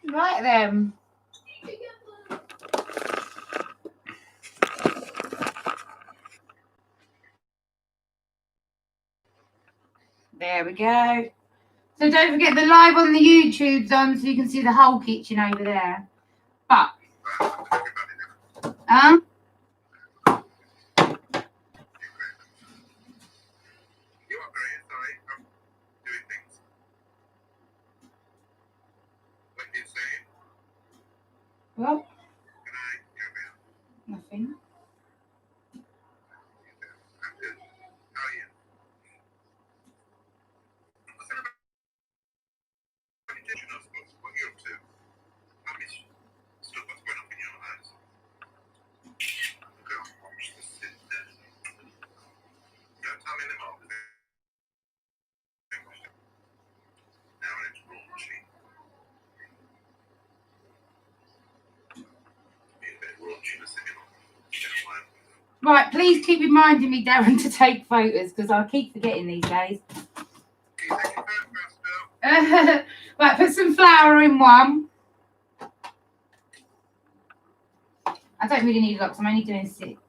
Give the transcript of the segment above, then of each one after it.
Right then. There we go. So don't forget the live on the YouTube's on, so you can see the whole kitchen over there. But, What? Nothing. Right, please keep reminding me, Darren, to take photos because I keep forgetting these days. Right, put some flour in one. I don't really need lots, I'm only doing 6.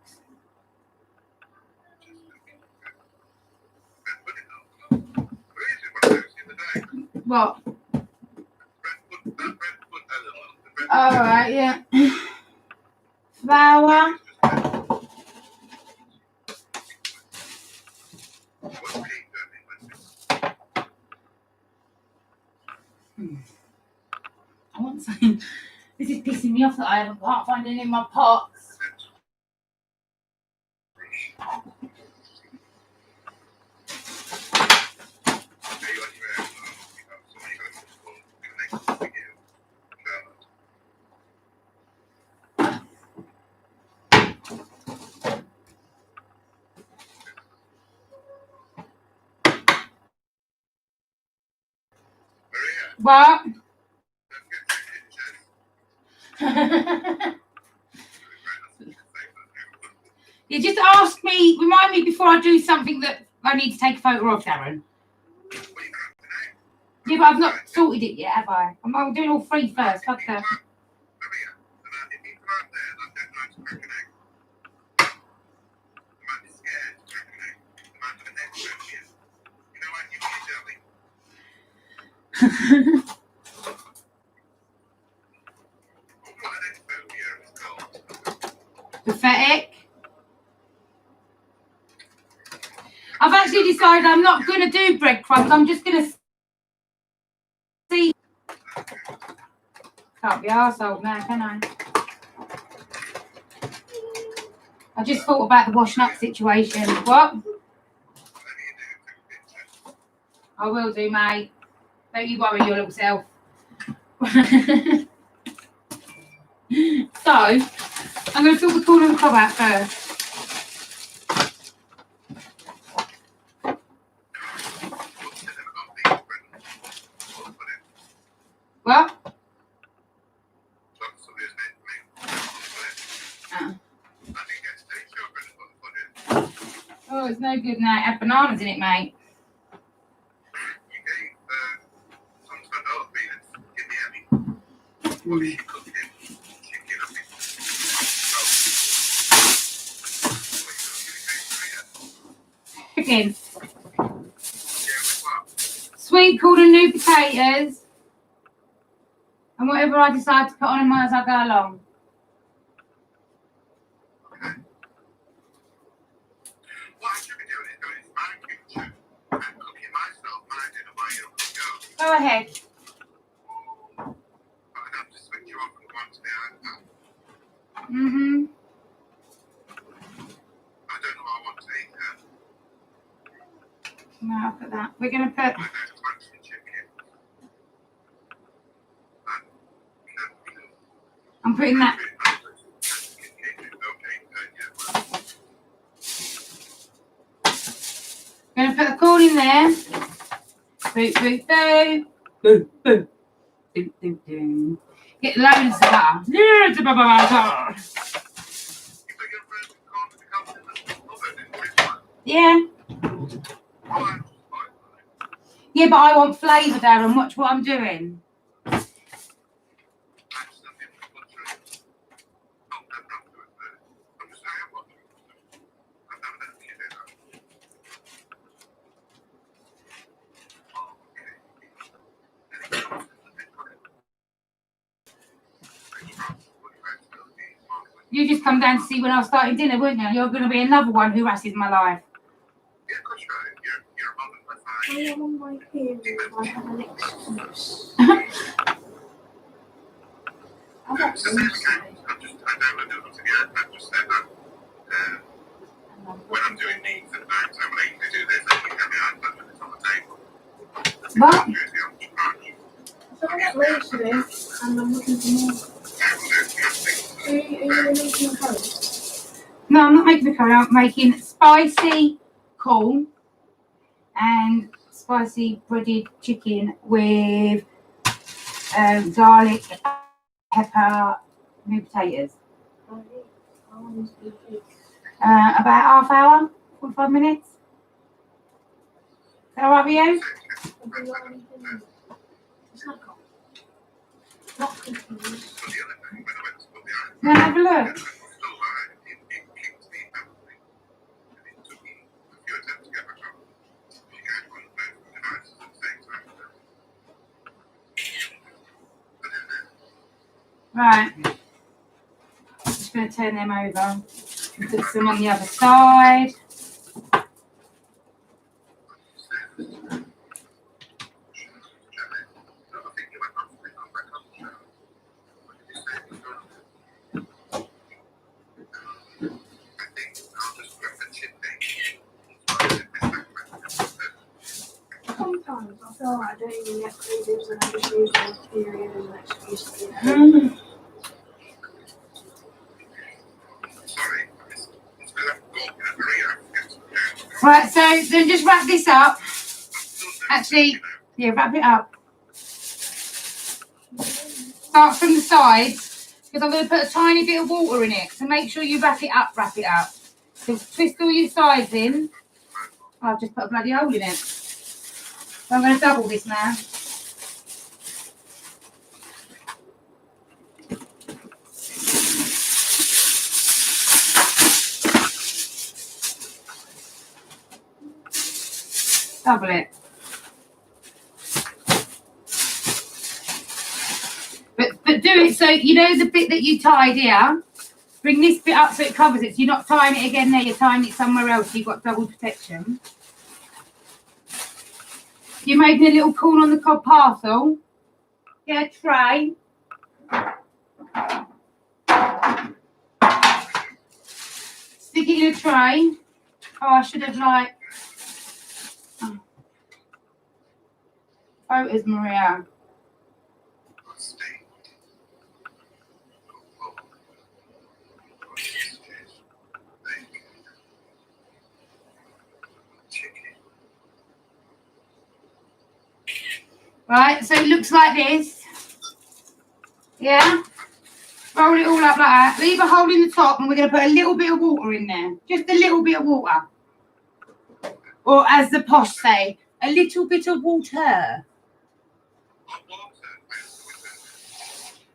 What? Alright, yeah. Flour. I want something. This is pissing me off that I can't find any in my pots. What? You just ask me, remind me before I do something that I need to take a photo of, Darren. Yeah, but I've not sorted it yet, have I? I'm doing all 3 first. Fuck that. Pathetic. I've actually decided I'm not going to do breadcrumbs. I'm just going to see. Can't be arsehole now, can I? I just thought about the washing up situation. What? I will do, mate. Don't you worry your little self. So, I'm going to sort the corner of the cob out first. What? Oh, it's no good now. It had bananas in it, mate. Chicken. Sweet corn and new potatoes. And whatever I decide to put on them as I go along. Go ahead. Mm-hmm. No, I'll put that. We're going to put... I'm putting that... Going to put the corn in there. Boop, boop, boop. Boop, boop. Doop, doop, doop. Get loads of butter. Yeah. Yeah, but I want flavour, Darren. Watch what I'm doing. You just come down to see when I was starting dinner, weren't you? You're going to be another one who harasses my life. Yeah, of course you're a mother. I am on my period. I have an excuse. I don't It's the same again. I downloaded it onto the iPad just said that when I'm doing these at night time, when I usually do this, I look at my iPad when it's on the table. What? So I got lazy today, and I'm looking for more. Are you making a curry? No, I'm not making the curry. I'm making spicy corn and spicy breaded chicken with garlic, pepper, new potatoes. About half hour, 45 minutes. Is that all right with you? Now have a look. Right. Just going to turn them over and put some on the other side. Sometimes I feel like I don't even get creatives and I just use my period as an excuse to get home. Right, so then just wrap this up. Actually, yeah, wrap it up. Start from the sides, because I'm going to put a tiny bit of water in it. So make sure you wrap it up. So twist all your sides in. Oh, I've just put a bloody hole in it. So I'm going to double this now. Double it. But do it so you know the bit that you tied here. Bring this bit up so it covers it. So you're not tying it again there. You're tying it somewhere else. So you've got double protection. You're making a little corn on the cob parcel. Get a tray. Stick it in a tray. Oh, I should have photos, Maria. Right, so it looks like this. Yeah? Roll it all up like that. Leave a hole in the top and we're going to put a little bit of water in there. Just a little bit of water. Or as the posh say, a little bit of water.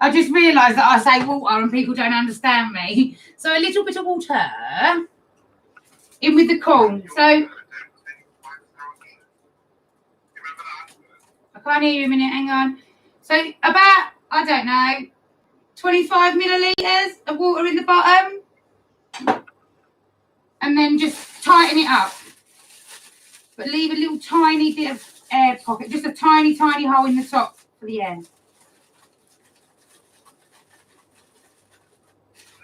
I just realised that I say water and people don't understand me. So a little bit of water in with the corn. So I can't hear you a minute, hang on. So about, I don't know, 25 millilitres of water in the bottom. And then just tighten it up. But leave a little tiny bit of air pocket, just a tiny, tiny hole in the top for the air.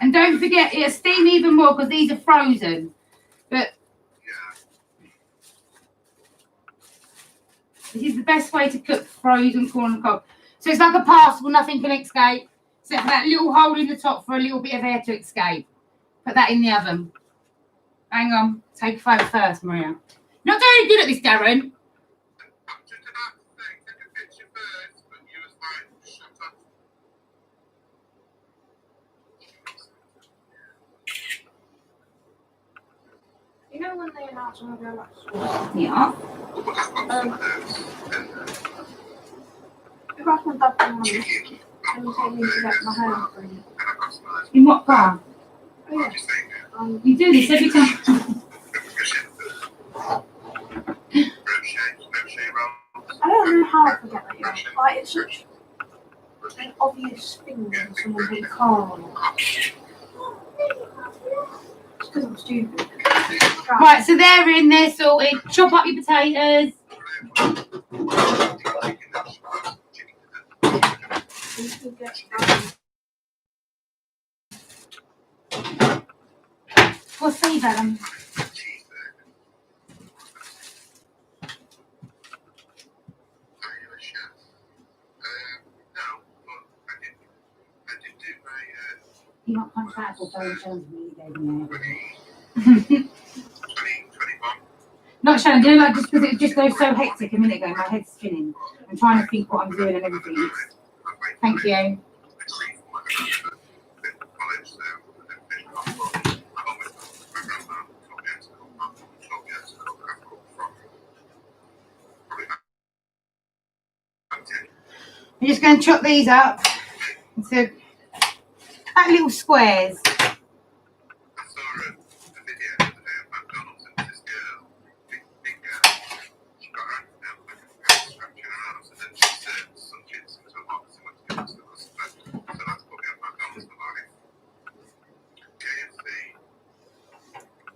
And don't forget, it'll steam even more because these are frozen. But this is the best way to cook frozen corn on the cob. So it's like a parcel, nothing can escape. Except for that little hole in the top for a little bit of air to escape. Put that in the oven. Hang on, take a photo first, Maria. Not very good at this, Darren. You know when they announce when I go back to school? Yeah. If I ask my dad for money, and he take me to get my hair done. In what bar? Oh yeah. You do this every time. I don't know how I forget that, you know. Like, it's such an obvious thing when someone puts a car on it. because I'm stupid. Right, so they're in there sorted. Chop up your potatoes. What's Steve, Adam? You're not contractable, so Shannon's really gave me Not Shannon, do you know, like, just because it just goes so hectic a minute ago, my head's spinning. I'm trying to think what I'm doing and everything. Thank you. I'm just going to chop these up into like little squares.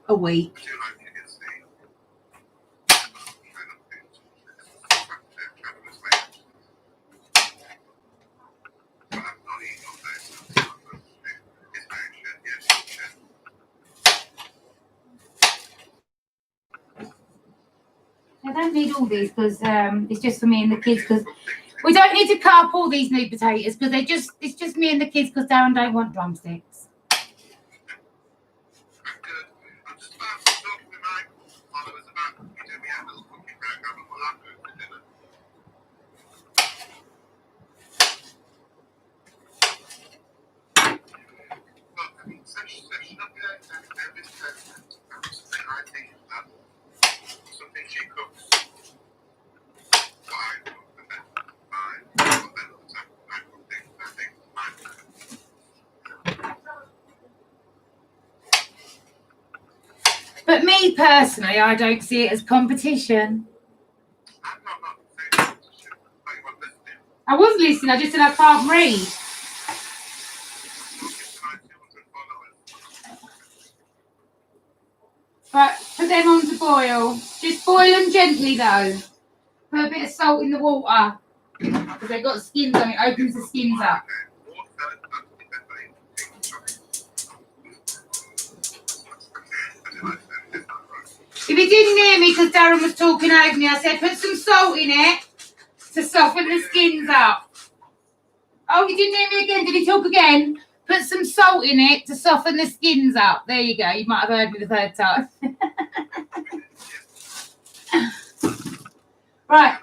A week. I don't need all these because it's just for me and the kids. Because we don't need to cut up all these new potatoes because it's just me and the kids because Darren don't want drumsticks. But me personally, I don't see it as competition. I was listening, I just said I can't read. Right, put them on to boil. Just boil them gently though. Put a bit of salt in the water. Because they've got skins on it, opens the skins up. If you didn't hear me because Darren was talking over me, I said put some salt in it to soften the skins up. Oh, you didn't hear me again? Did he talk again? Put some salt in it to soften the skins up. There you go. You might have heard me the third time. Right.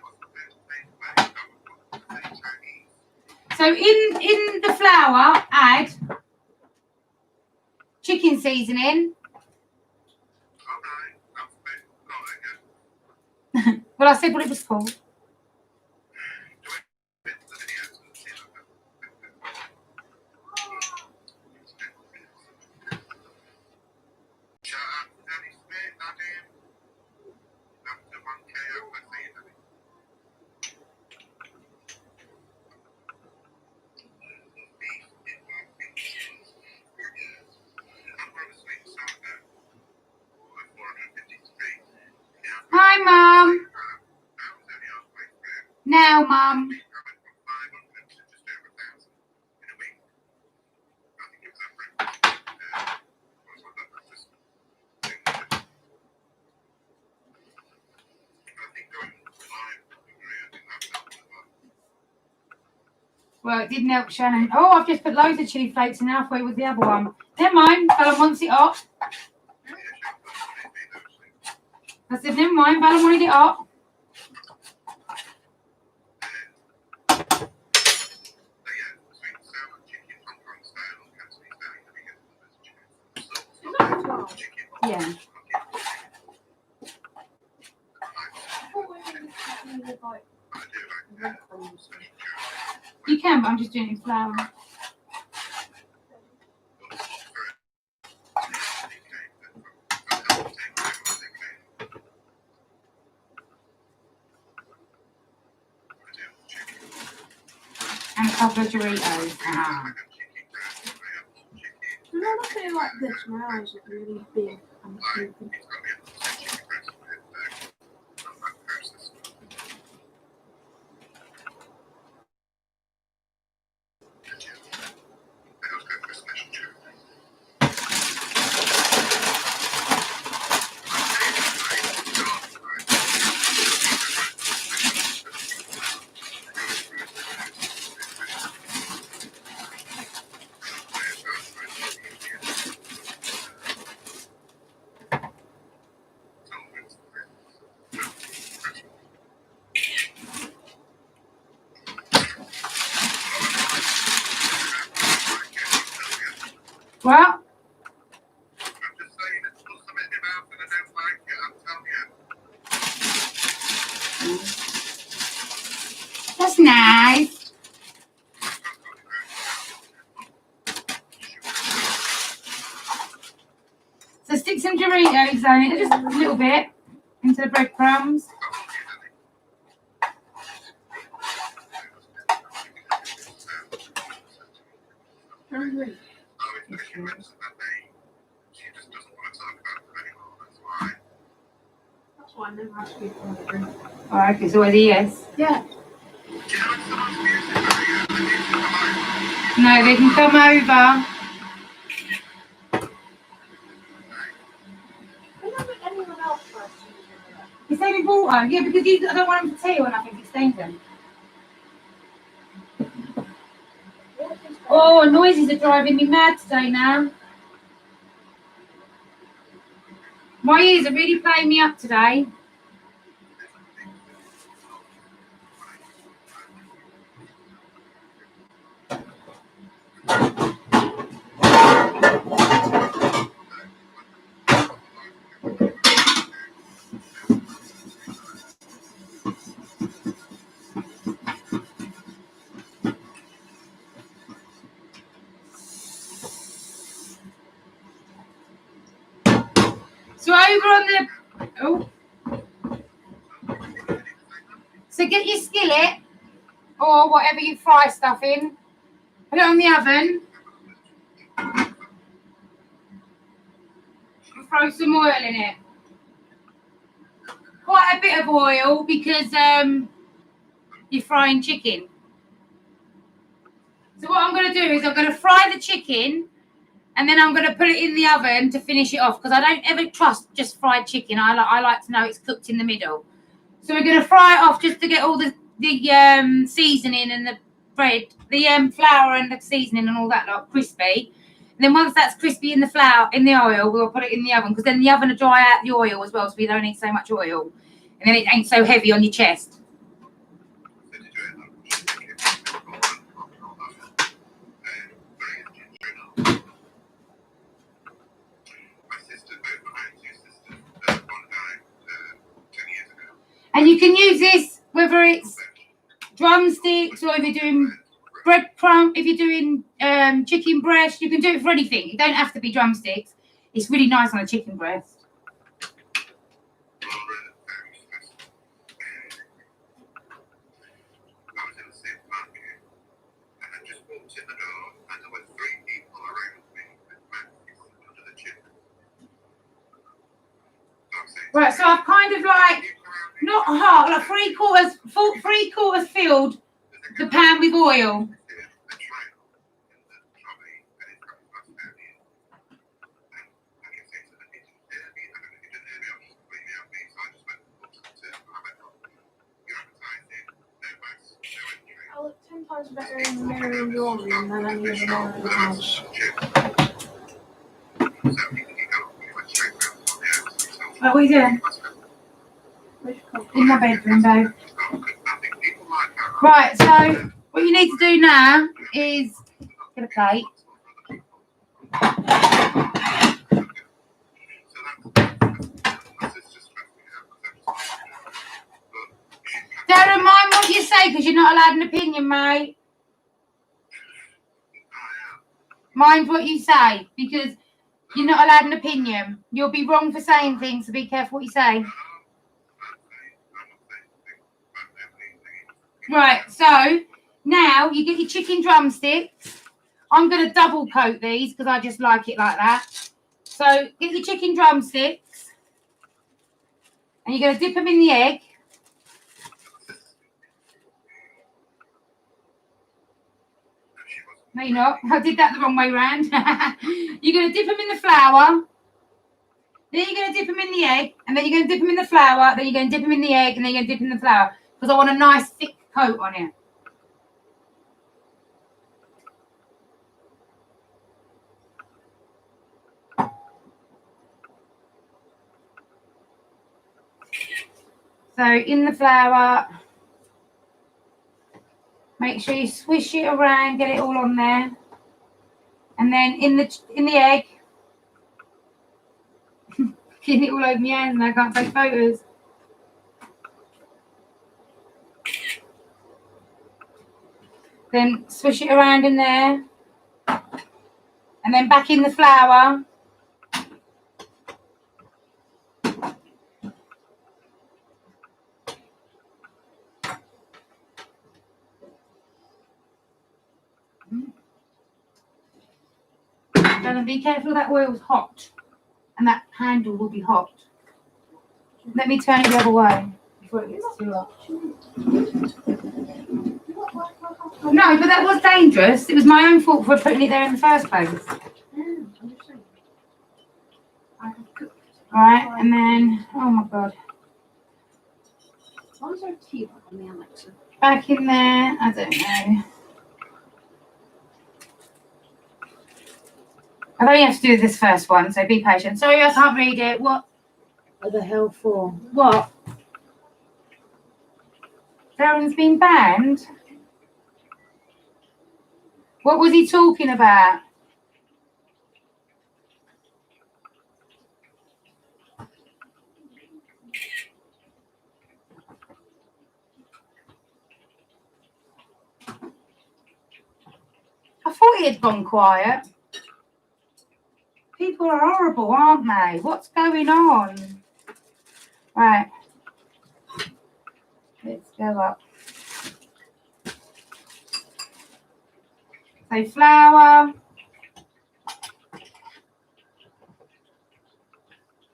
So in the flour, add chicken seasoning. Well, I said what it was called. Hi, Mum. Now, Mum. Well, it didn't help Shannon. Oh, I've just put loads of chili flakes in halfway with the other one. Never mind, Bella wants it hot. I said, never mind, Bella wanted it hot. Yeah. You can, but I'm just doing it in flour. And a couple of Doritos. No, I look at it like this, my eyes look really big and stupid. It's got the chicken breast with that process. I was going for a special treat. What? I'm just saying, it's put something in my mouth and I don't like it, I'm telling you. That's nice. So stick some Doritos on it, just a little bit, into the breadcrumbs. Hungry. Oh, it's because you mentioned that name. She just doesn't want to talk about it anymore, that's why. That's why I never ask you for a drink. Alright, okay, so it's a yes. Yeah. Do you know when someone's music Maria? They need to come over. No, they can come over. I don't think anyone else first. It's only water. Yeah, because I don't want them to tea or nothing, it stains them. Oh, noises are driving me mad today now. My ears are really playing me up today. So over on the... Oh. So get your skillet, or whatever you fry stuff in. Put it on the oven. Throw some oil in it. Quite a bit of oil because you're frying chicken. So what I'm going to do is I'm going to fry the chicken and then I'm going to put it in the oven to finish it off because I don't ever trust just fried chicken. I like to know it's cooked in the middle. So we're going to fry it off just to get all the seasoning and the bread, the flour and the seasoning and all that lot crispy. And then once that's crispy in the flour, in the oil, we'll put it in the oven because then the oven will dry out the oil as well, so we don't need so much oil. And then it ain't so heavy on your chest. And you can use this whether it's drumsticks or if you're doing breadcrumb, if you're doing chicken breast, you can do it for anything. You don't have to be drumsticks. It's really nice on a chicken breast. Right, so I've kind of like, not half, like three quarters filled the pan with oil. I look 10 times better in the mirror in your room than any other mirror in the house. What are you doing? In my bedroom, babe. Right, so what you need to do now is get a plate. Don't mind what you say because you're not allowed an opinion, mate. Mind what you say because you're not allowed an opinion. You'll be wrong for saying things, so be careful what you say. Right, so now you get your chicken drumsticks. I'm going to double coat these because I just like it like that. So get your chicken drumsticks and you're going to dip them in the egg. No, you're not. I did that the wrong way round. You're going to dip them in the flour. Then you're going to dip them in the egg. And then you're going to dip them in the flour. Then you're going to dip them in the egg. And then you're going to dip them in the flour. Because I want a nice thick coat on it. So in the flour, make sure you swish it around, get it all on there. And then in the egg, getting it all over my hands and I can't take photos. Then swish it around in there. And then back in the flour. And be careful that oil's hot. And that handle will be hot. Let me turn it the other way before it gets too hot. No, but that was dangerous. It was my own fault for putting it there in the first place. Right, and then, oh my God. Why is there a tea on the Alexa? Back in there, I don't know. I only have to do this first one, so be patient. Sorry, I can't read it. What the hell for? What? Darren's been banned? What was he talking about? I thought he had gone quiet. People are horrible, aren't they? What's going on? Right. Let's go up. So flour,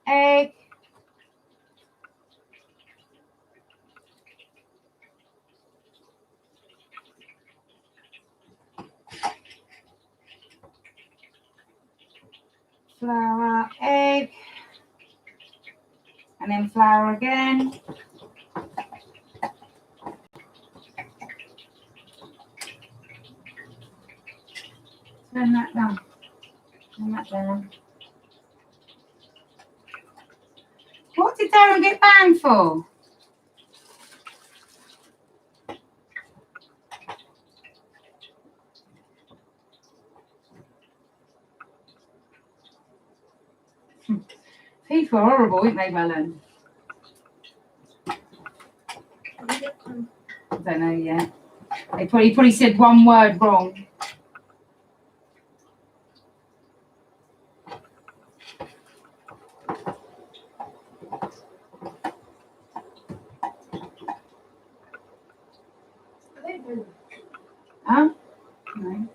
egg, flour, egg, and then flour again. Turn that down. Turn that down. What did Darren get banned for? People are horrible, aren't they, Melon? I don't know yet. They probably said one word wrong. Huh? No.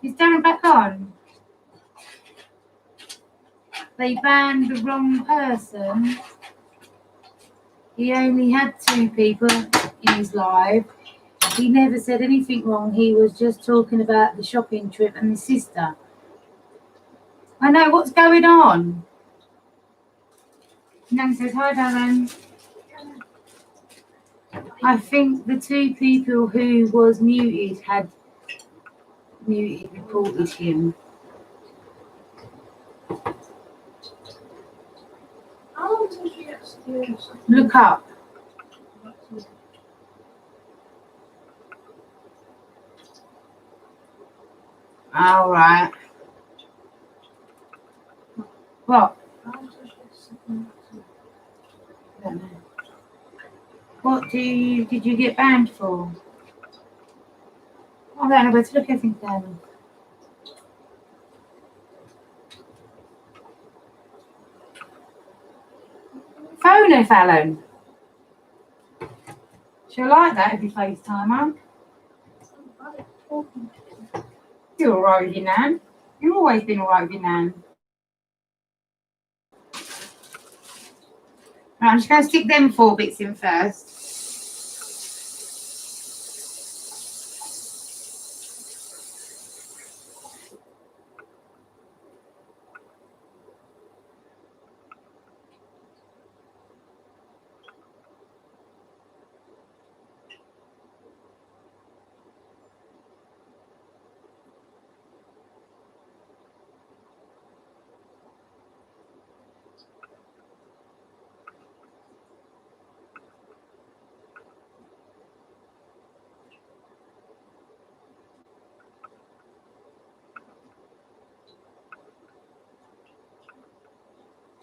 Is Darren back on? They banned the wrong person. He only had 2 people in his live. He never said anything wrong. He was just talking about the shopping trip and his sister. I know, what's going on? Nan says, hi, Darren. I think the 2 people who was muted had reported him. How long until she gets to Look up. All right. What? I don't know. What did you get banned for? I don't know where to look everything down. doing, Fallon? She'll like that if you FaceTime her. You're all right with your nan. You've always been all right with your nan. Right, I'm just going to stick them 4 bits in first.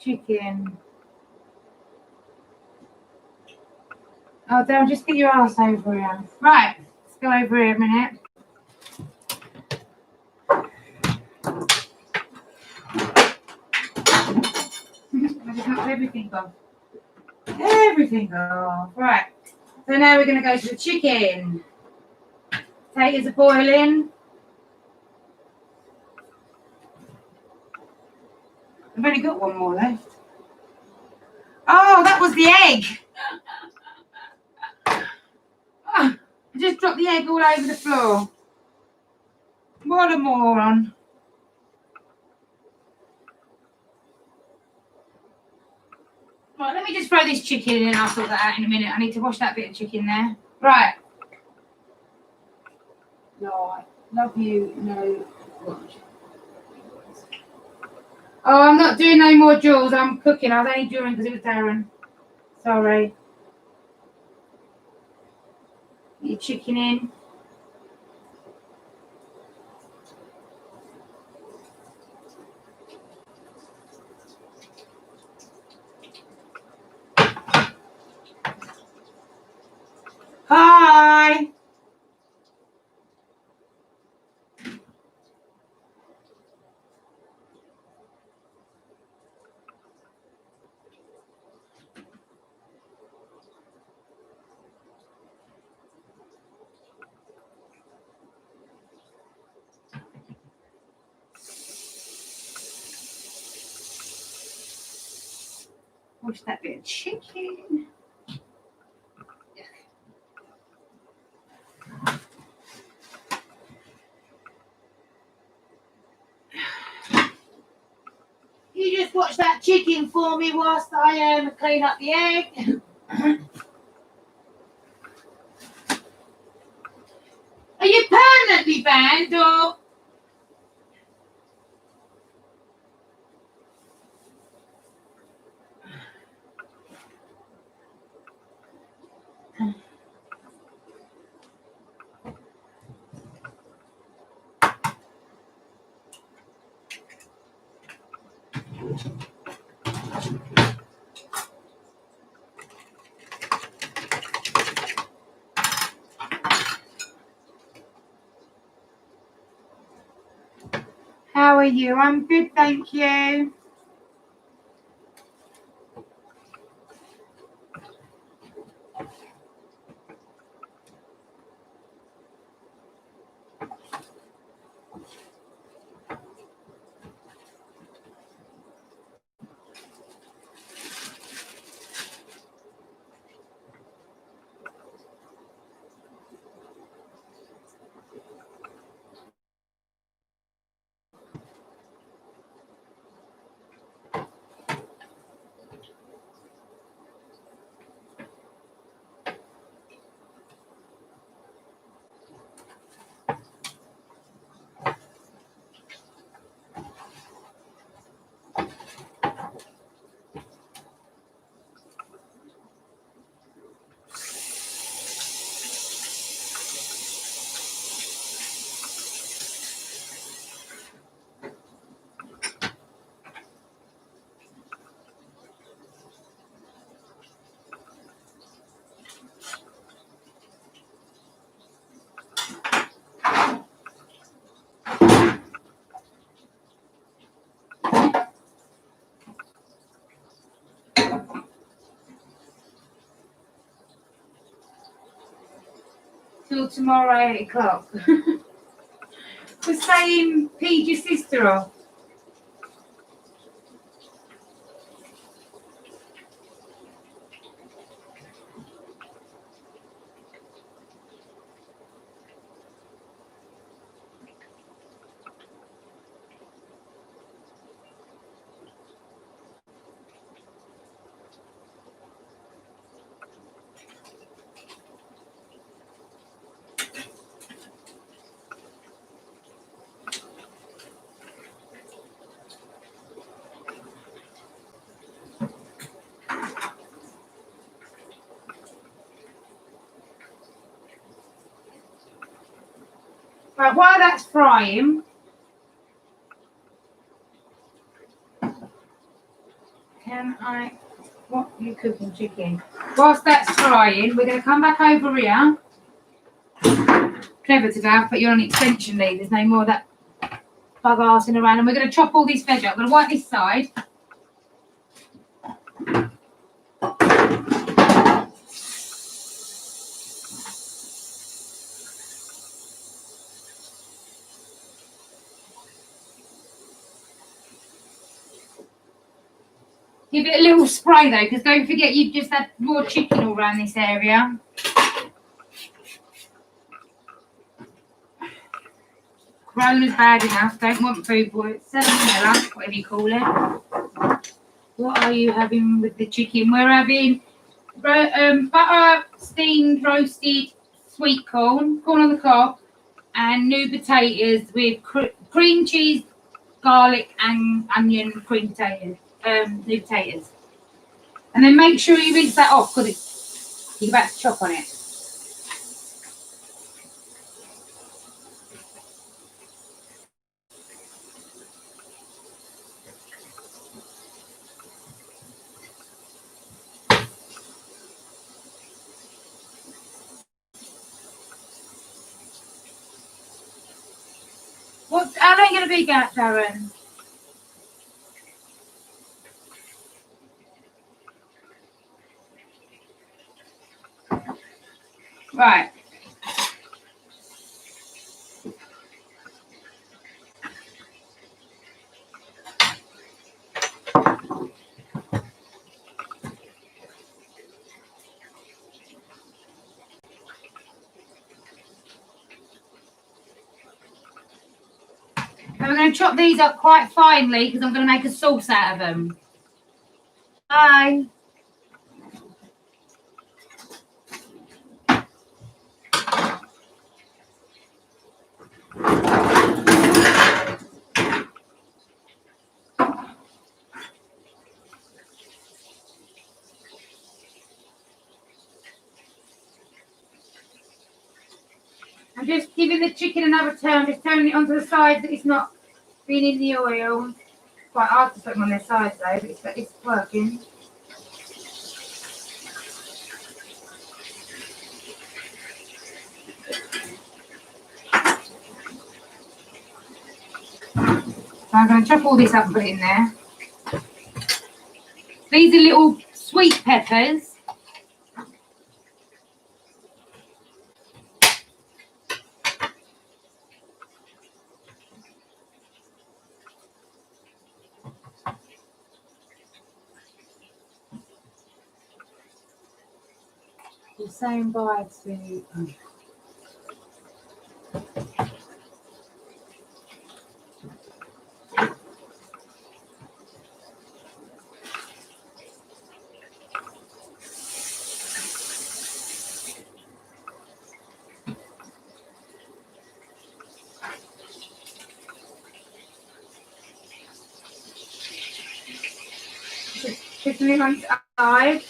Chicken. Oh, don't just get your ass over here. Right, let's go over here a minute. I just knocked everything off. Everything off. Right. So now we're going to go to the chicken. Potatoes are boiling. I've only got one more left. Oh, that was the egg. Oh, I just dropped the egg all over the floor. What a moron. Right, let me just throw this chicken in and I'll sort that out in a minute. I need to wash that bit of chicken there. Right. No, I love you. No. Oh, I'm not doing no more Jules. I'm cooking. I was only doing because it was Darren. Sorry. Get your chicken in. Hi. Wash that bit of chicken. You just watch that chicken for me whilst I clean up the egg. Are you permanently banned or? How are you? I'm good, thank you. till tomorrow 8 o'clock. For saying peed your sister off. Right, while that's frying, what are you cooking chicken? Whilst that's frying, we're going to come back over here. Clever today, I've put you on an extension lead. There's no more of that bug arsing around. And we're going to chop all this veg up. I'm going to wipe this side. Give it a little spray though, because don't forget you've just had raw chicken all around this area. Corona's bad enough. Don't want food poisoning, salmonella, whatever you call it. What are you having with the chicken? We're having butter, steamed, roasted, sweet corn on the cob, and new potatoes with cream cheese, garlic, and onion cream potatoes. New potatoes. And then make sure you rinse that off because you're about to chop on it. How long are you going to be, Darren? Right. And we're going to chop these up quite finely because I'm going to make a sauce out of them. Bye. I'm just giving the chicken another turn, just turning it onto the side that it's not being in the oil. It's quite hard to put them on their sides though, but it's working. So I'm going to chop all this up and put it in there. These are little sweet peppers. The same bye to chicken it on the side.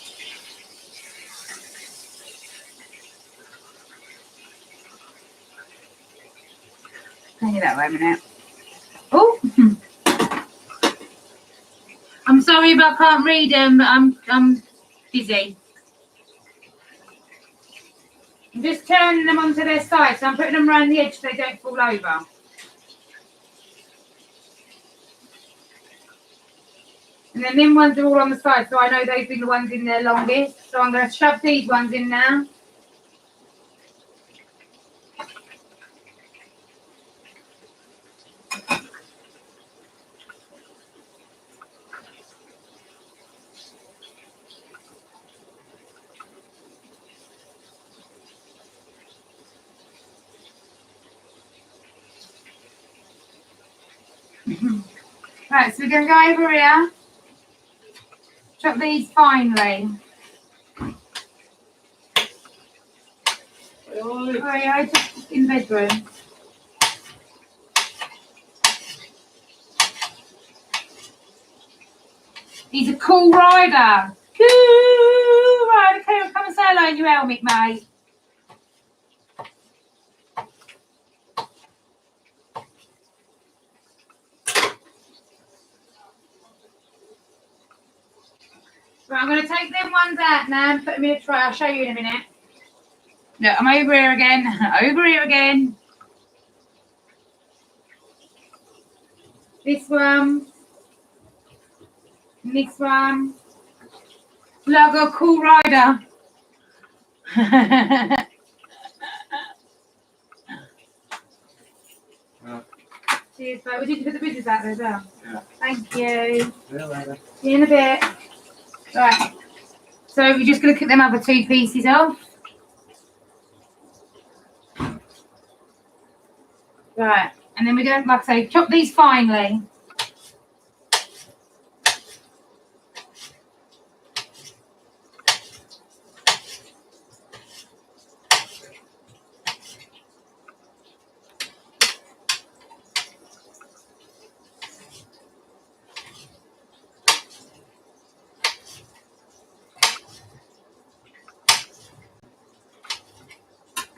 Hang it that way a minute. Oh, I'm sorry, but I can't read them. But I'm busy. I'm just turning them onto their side, so I'm putting them around the edge so they don't fall over. And then them ones are all on the side, so I know they've been the ones in there longest. So I'm going to shove these ones in now. Right, so we're going to go over here. Chop these finely. Oh yeah, just in the bedroom. He's a cool rider. Cool rider. Come and say hello in your helmet, mate. Right, I'm going to take them ones out now and put them in a tray. I'll show you in a minute. Look, I'm over here again. Over here again. This one. And this one. Look, I've got a cool rider. Cheers, mate. Would you put the business out there as well? Yeah. Thank you. See you later. See you in a bit. Right. So we're just going to cut them other two pieces off. Right. And then we're going to, like I say, chop these finely.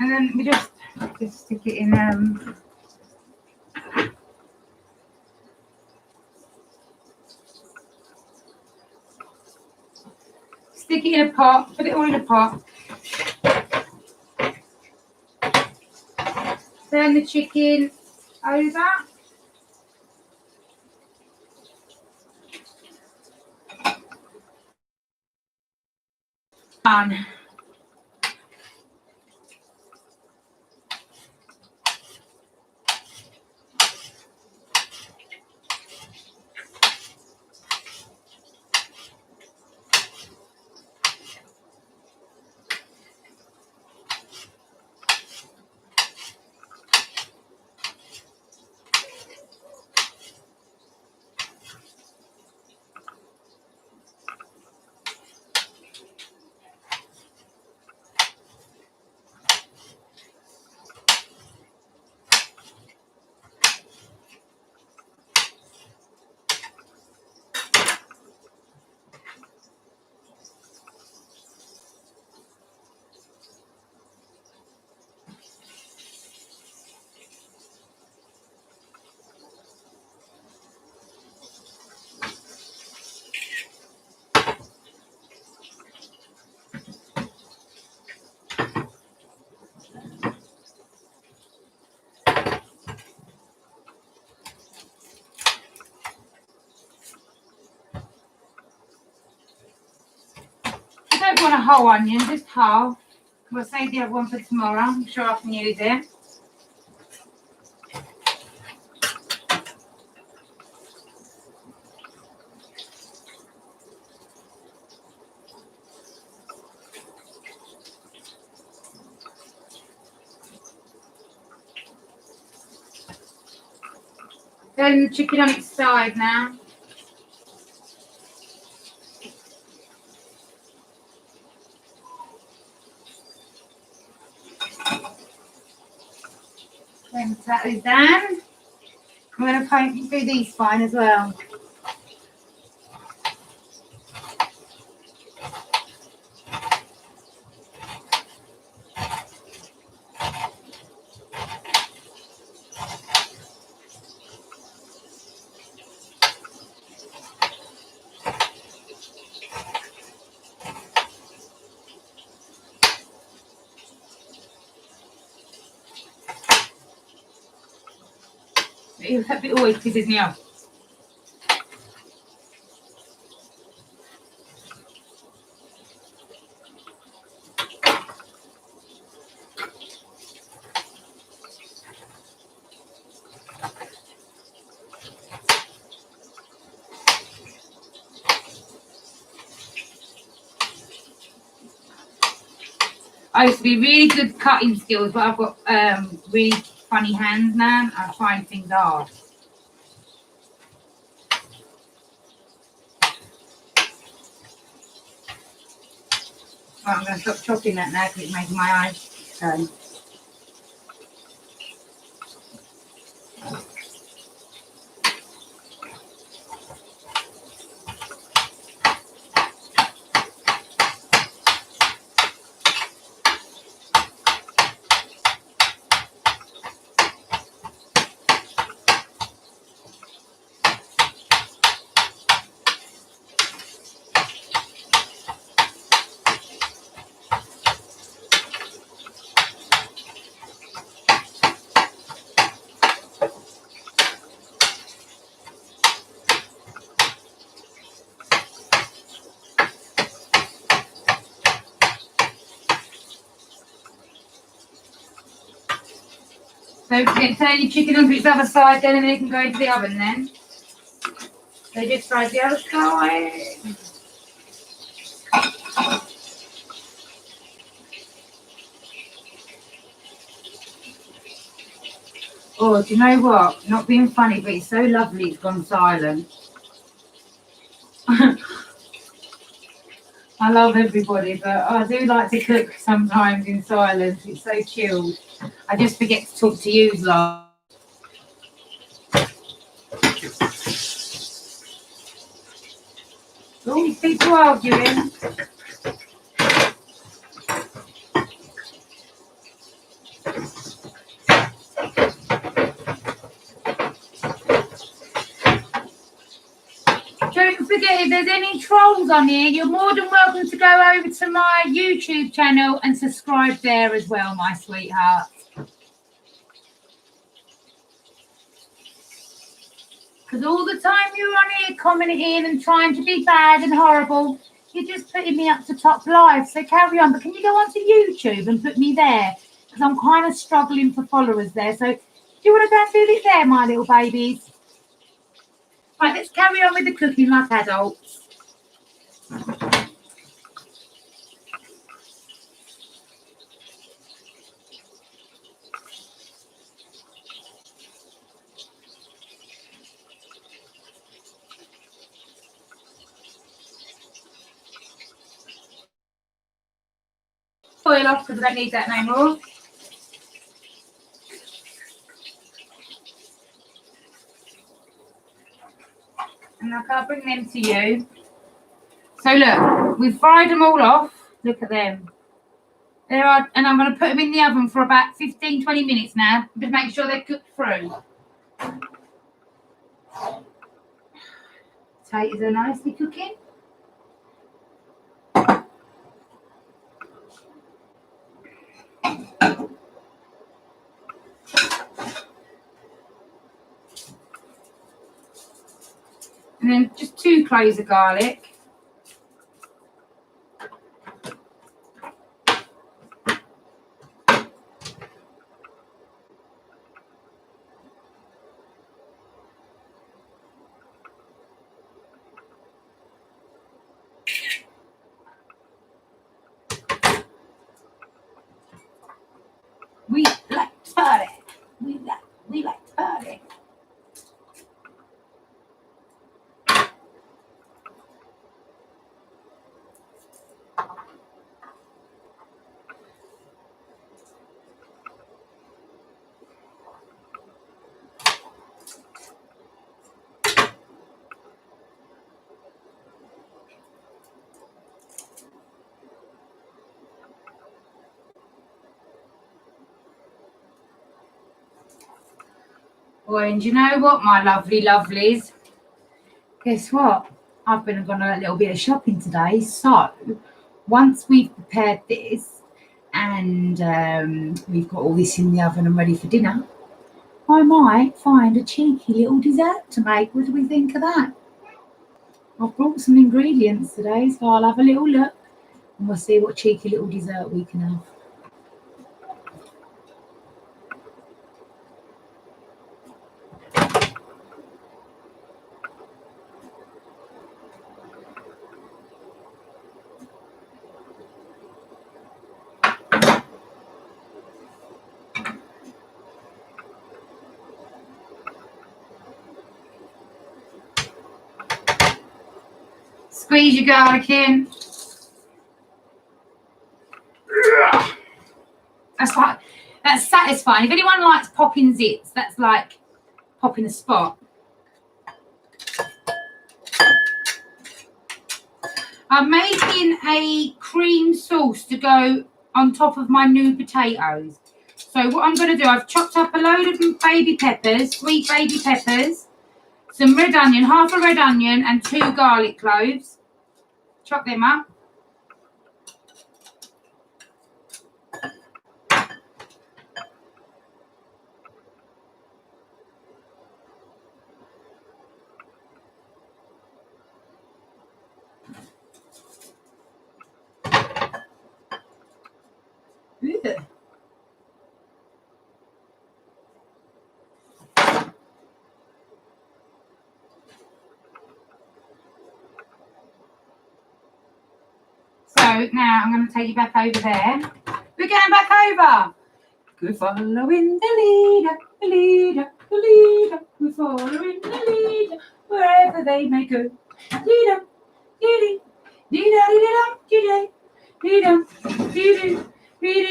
And then we just stick it in stick it in a pot, put it all in a pot. Turn the chicken over. Done. I don't want a whole onion, just half. We'll save the other one for tomorrow. I'm sure I can use it. Turn the chicken on its side now. Then that is done. I'm going to paint through these fine as well. It always pisses me off. I used to be really good cutting skills, but I've got really funny hands now. I find things hard. Right, I'm going to stop chopping that now because it's making my eyes turn. So turn your chicken onto its other side then, and then it can go into the oven then. So just fry the other side. Oh, do you know what? Not being funny, but it's so lovely it's gone silent. I love everybody, but I do like to cook sometimes in silence. It's so chilled. I just forget to talk to you lot. All these people arguing. Don't forget, if there's any trolls on here, you're more than welcome to go over to my YouTube channel and subscribe there as well, my sweetheart. Because all the time you're on here commenting and trying to be bad and horrible, you're just putting me up to top live. So carry on. But can you go onto YouTube and put me there? Because I'm kind of struggling for followers there. So do you want to go and do it there, my little babies? Right, let's carry on with the cooking like adults. Oil off because I don't need that no more. And I can't bring them to you. So look, we've fried them all off. Look at them. There are, and I'm going to put them in the oven for about 15-20 minutes now. Just make sure they're cooked through. Potatoes are nicely cooking. And then just 2 cloves of garlic. We like to party. We like to party. Boy, and you know what, my lovely lovelies? Guess what? I've been on a little bit of shopping today. So once we've prepared this and we've got all this in the oven and ready for dinner, I might find a cheeky little dessert to make. What do we think of that? I've brought some ingredients today, so I'll have a little look and we'll see what cheeky little dessert we can have. Squeeze your garlic in. that is fine. If anyone likes popping zits, that's like popping a spot. I'm making a cream sauce to go on top of my new potatoes. So what I'm going to do, I've chopped up a load of baby peppers, sweet baby peppers, some red onion, half a red onion and 2 garlic cloves. Chop them up. Ugh. So now I'm going to take you back over there. We're going back over. We're following the leader, the leader, the leader. We're following the leader wherever they may go. Leader, leader, leader, leader, leader, leader, leader,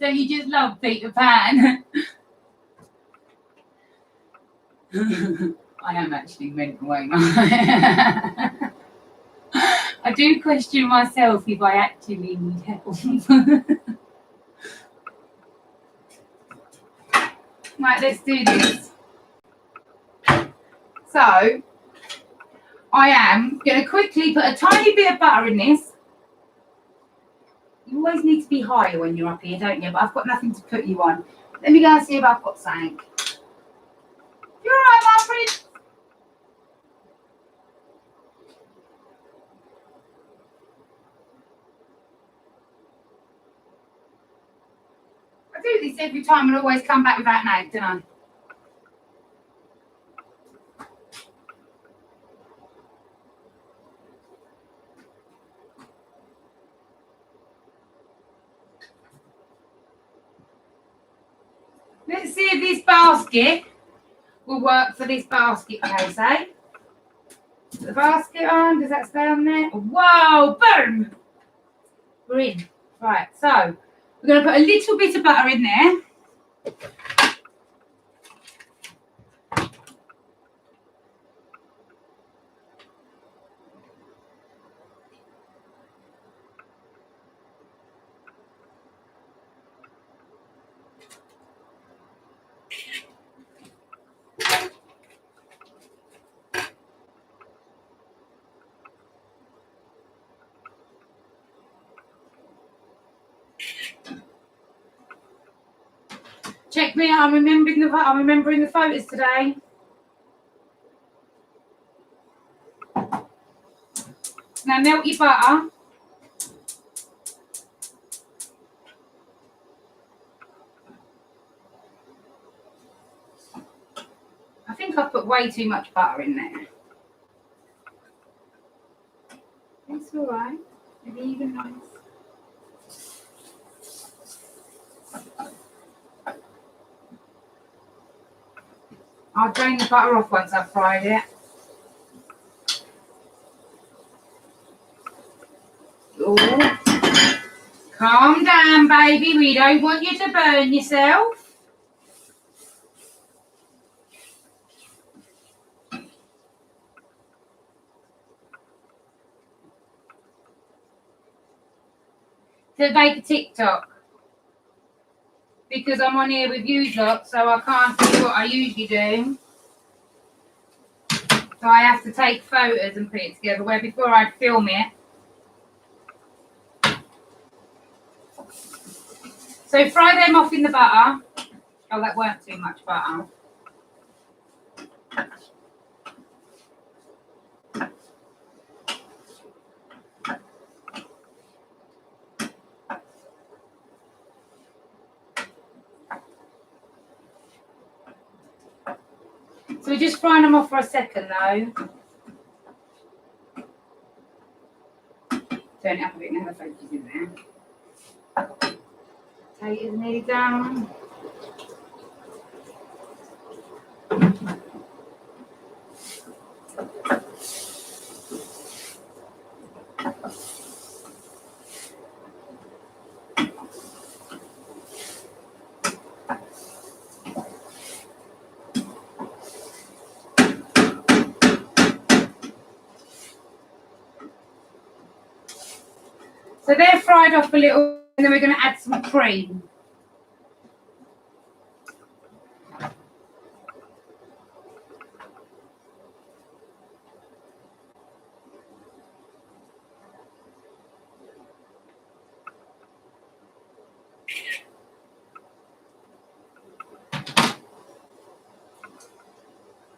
don't you just love Peter Pan? I am actually mental, ain't I? I do question myself if I actually need help. Right, let's do this. So, I am going to quickly put a tiny bit of butter in this. You always need to be higher when you're up here, don't you? But I've got nothing to put you on. Let me go and see if I've got something. You're all right, Alfred? I do this every time and always come back without an egg, don't I? Let's see if this basket will work for this basket case, eh? Put the basket on, does that stay on there? Whoa, boom! We're in. Right, so we're going to put a little bit of butter in there. Check me out. I'm remembering the photos today. Now melt your butter. I think I've put way too much butter in there. It's all right. Maybe even nice. I'll drain the butter off once I've fried it. Oh, calm down, baby. We don't want you to burn yourself. To make a TikTok. Because I'm on here with you lot, so I can't do what I usually do. So I have to take photos and put it together, where before I'd film it. So fry them off in the butter. Oh, that weren't too much butter. So we're just frying them off for a second though. Turn it up a bit now, the focus is in there. Potatoes nearly down. So they're fried off a little, and then we're going to add some cream.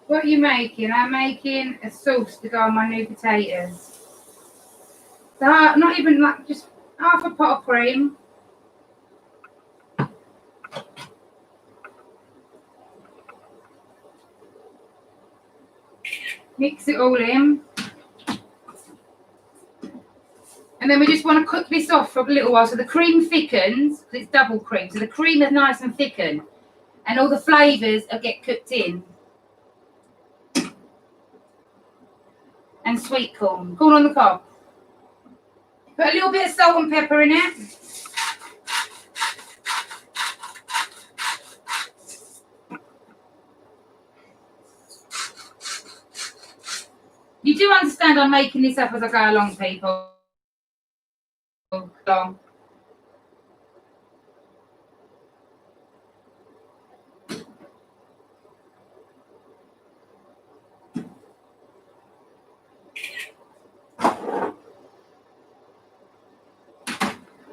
What are you making? I'm making a sauce to go on my new potatoes. So not even like just half a pot of cream. Mix it all in. And then we just want to cook this off for a little while so the cream thickens, because it's double cream. So the cream is nice and thickened and all the flavours get cooked in. And sweet corn. Corn on the cob. Put a little bit of salt and pepper in it. You do understand I'm making this up as I go along, people. Long.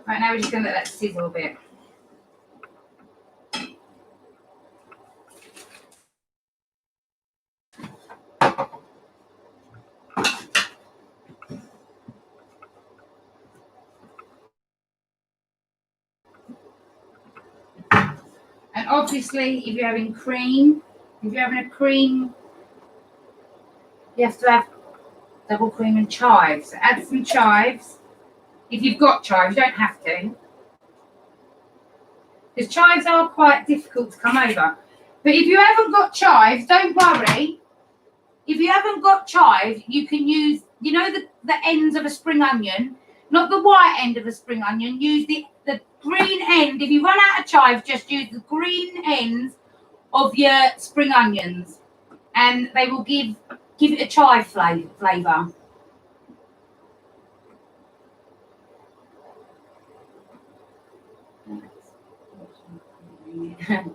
Right, now we're just going to let that sizzle a bit. And obviously, if you're having cream, if you're having a cream, you have to have double cream and chives. So add some chives. If you've got chives, you don't have to. Because chives are quite difficult to come over. But if you haven't got chives, don't worry. If you haven't got chives, you can use, you know, the ends of a spring onion, not the white end of a spring onion. Use the green end. If you run out of chives, just use the green ends of your spring onions, and they will give it a chive flavour.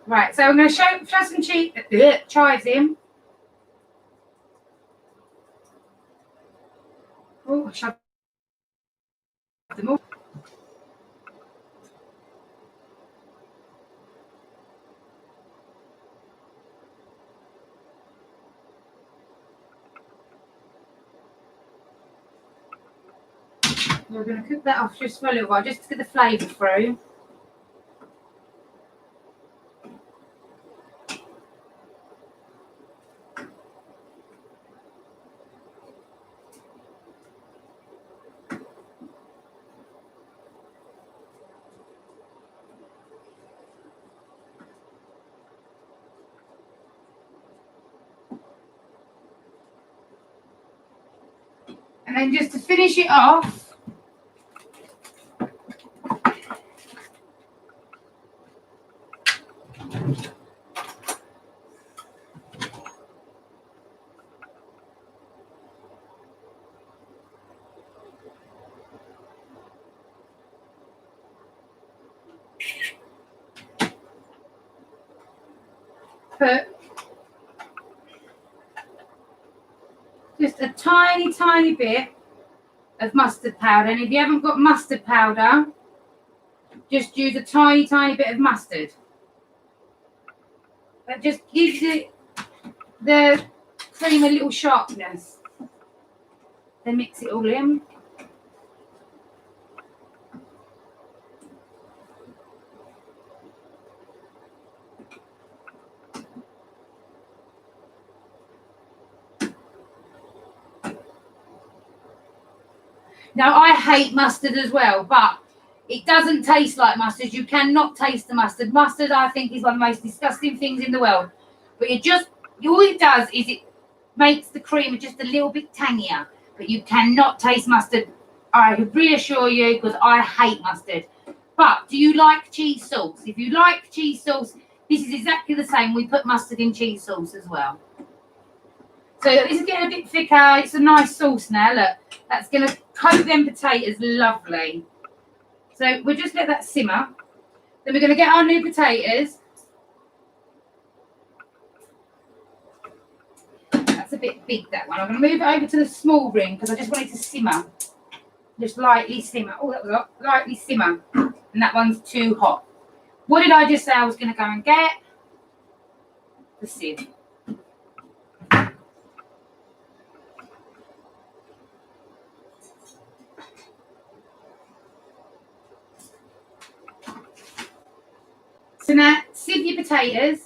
Right, so I'm going to show some chives in. Oh, I shoved them all. We're going to cook that off just for a little while, just to get the flavour through. And then just to finish it off, put just a tiny bit of mustard powder. And if you haven't got mustard powder, just use a tiny bit of mustard. That just gives it the cream a little sharpness. Then mix it all in. Now, I hate mustard as well, but it doesn't taste like mustard. You cannot taste the mustard. Mustard, I think, is one of the most disgusting things in the world. But all it does is it makes the cream just a little bit tangier. But you cannot taste mustard. I reassure you, because I hate mustard. But do you like cheese sauce? If you like cheese sauce, this is exactly the same. We put mustard in cheese sauce as well. So this is getting a bit thicker. It's a nice sauce now. Look, that's going to coat them potatoes lovely. So we'll just let that simmer. Then we're going to get our new potatoes. That's a bit big, that one. I'm going to move it over to the small ring because I just want it to simmer. Just lightly simmer. Oh, that was hot. Lightly simmer. And that one's too hot. What did I just say I was going to go and get? The sieve. So now, sieve your potatoes.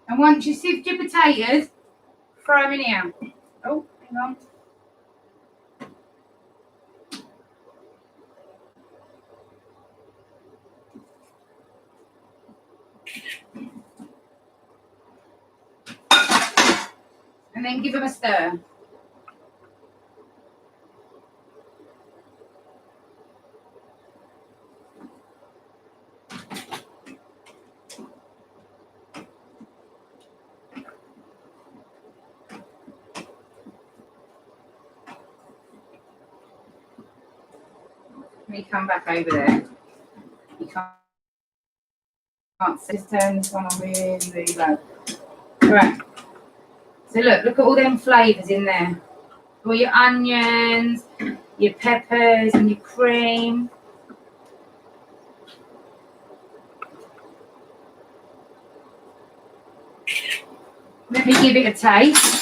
And once you sieve your potatoes, throw them in here. Oh, hang on. And then give them a stir. Let me come back over there. You can't see. Just turn this one on really, really low. Right. So look at all them flavours in there. All your onions, your peppers and your cream. Let me give it a taste.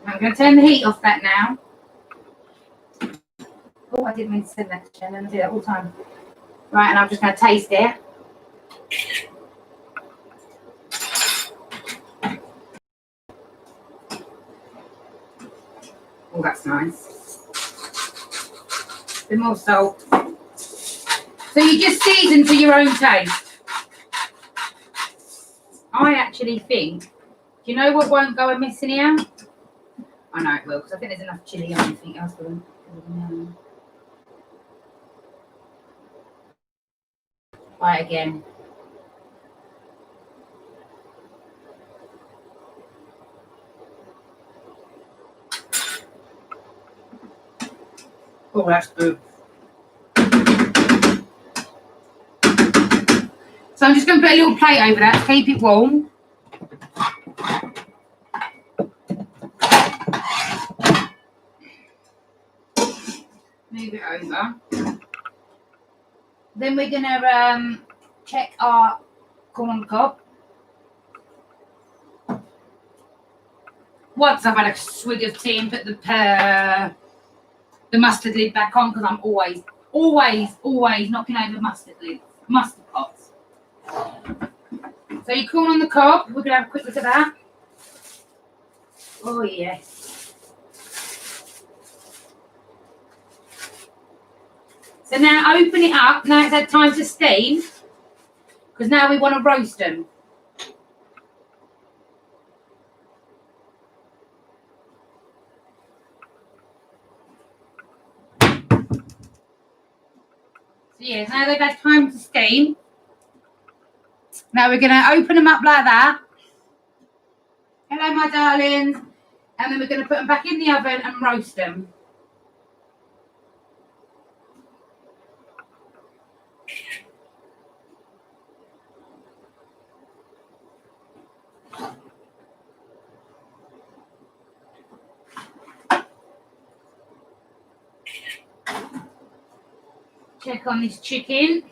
I'm going to turn the heat off that now. Oh, I didn't mean to say that, Jen. I do that all the time. Right, and I'm just going to taste it. Oh, that's nice. A bit more salt. So you just season to your own taste. I actually think, do you know what won't go amiss in here? I know it will, because I think there's enough chilli on anything else for them. Try again. Oh, that's good. So I'm just going to put a little plate over that to keep it warm. Move it over. Then we're going to check our corn on the cob. Once I've had a swig of tea and put the mustard lid back on, because I'm always knocking over mustard pots. So your corn on the cob, we're going to have a quick look at that. Oh, yes. So now open it up. Now it's had time to steam, because now we want to roast them. So yeah, now they've had time to steam. Now we're going to open them up like that. Hello, my darlings. And then we're going to put them back in the oven and roast them. Check on this chicken.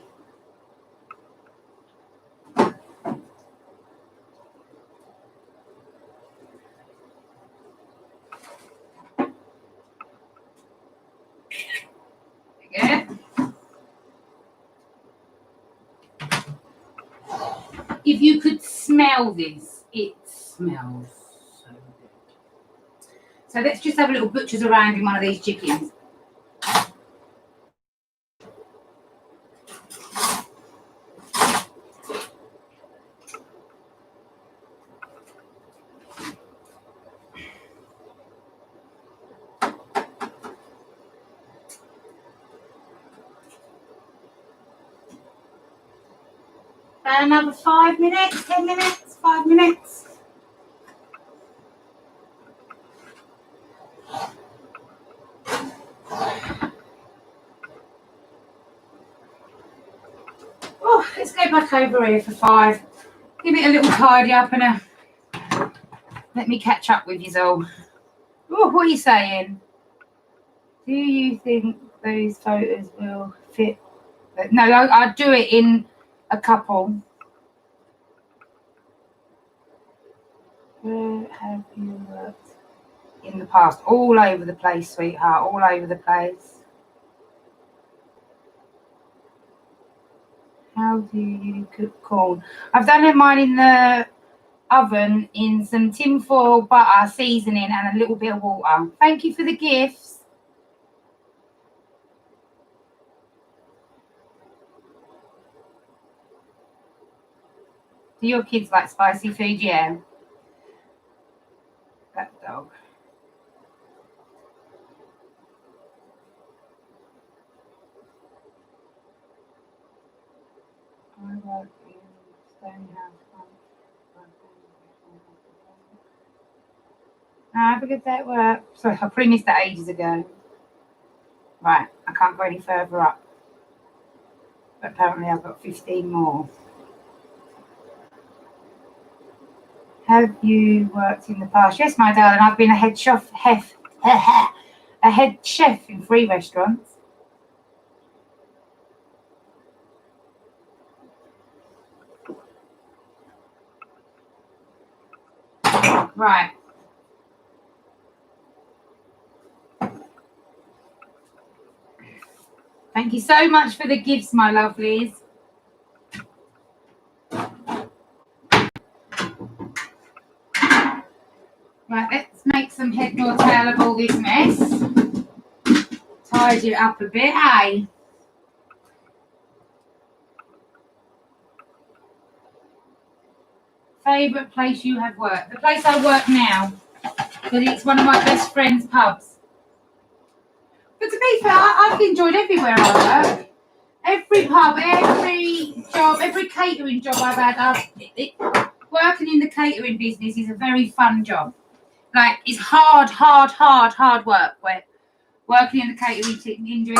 Again. If you could smell this, it's smells so good. So let's just have a little butchers around in one of these chickens. Another 5 minutes, 10 minutes, 5 minutes. Oh, let's go back over here for 5. Give it a little tidy up and let me catch up with you all. Oh, what are you saying? Do you think those photos will fit? No, I'll do it in a couple. Where have you worked in the past? All over the place, sweetheart. All over the place. How do you cook corn? I've done mine in the oven in some tinfoil butter, seasoning, and a little bit of water. Thank you for the gifts. Do your kids like spicy food? Yeah. That dog. I work in Stonehouse. Have a good day at work. Sorry, I probably missed that ages ago. Right, I can't go any further up. But apparently I've got 15 more. Have you worked in the past? Yes, my darling. I've been a head chef, a head chef in 3 restaurants. Right. Thank you so much for the gifts, my lovelies. Right, let's make some head nor tail of all this mess. Tidy it up a bit, eh? Favourite place you have worked? The place I work now, because it's one of my best friend's pubs. But to be fair, I've enjoyed everywhere I work. Every pub, every job, every catering job I've had, working in the catering business is a very fun job. Like, it's hard work. Where working in the catering industry,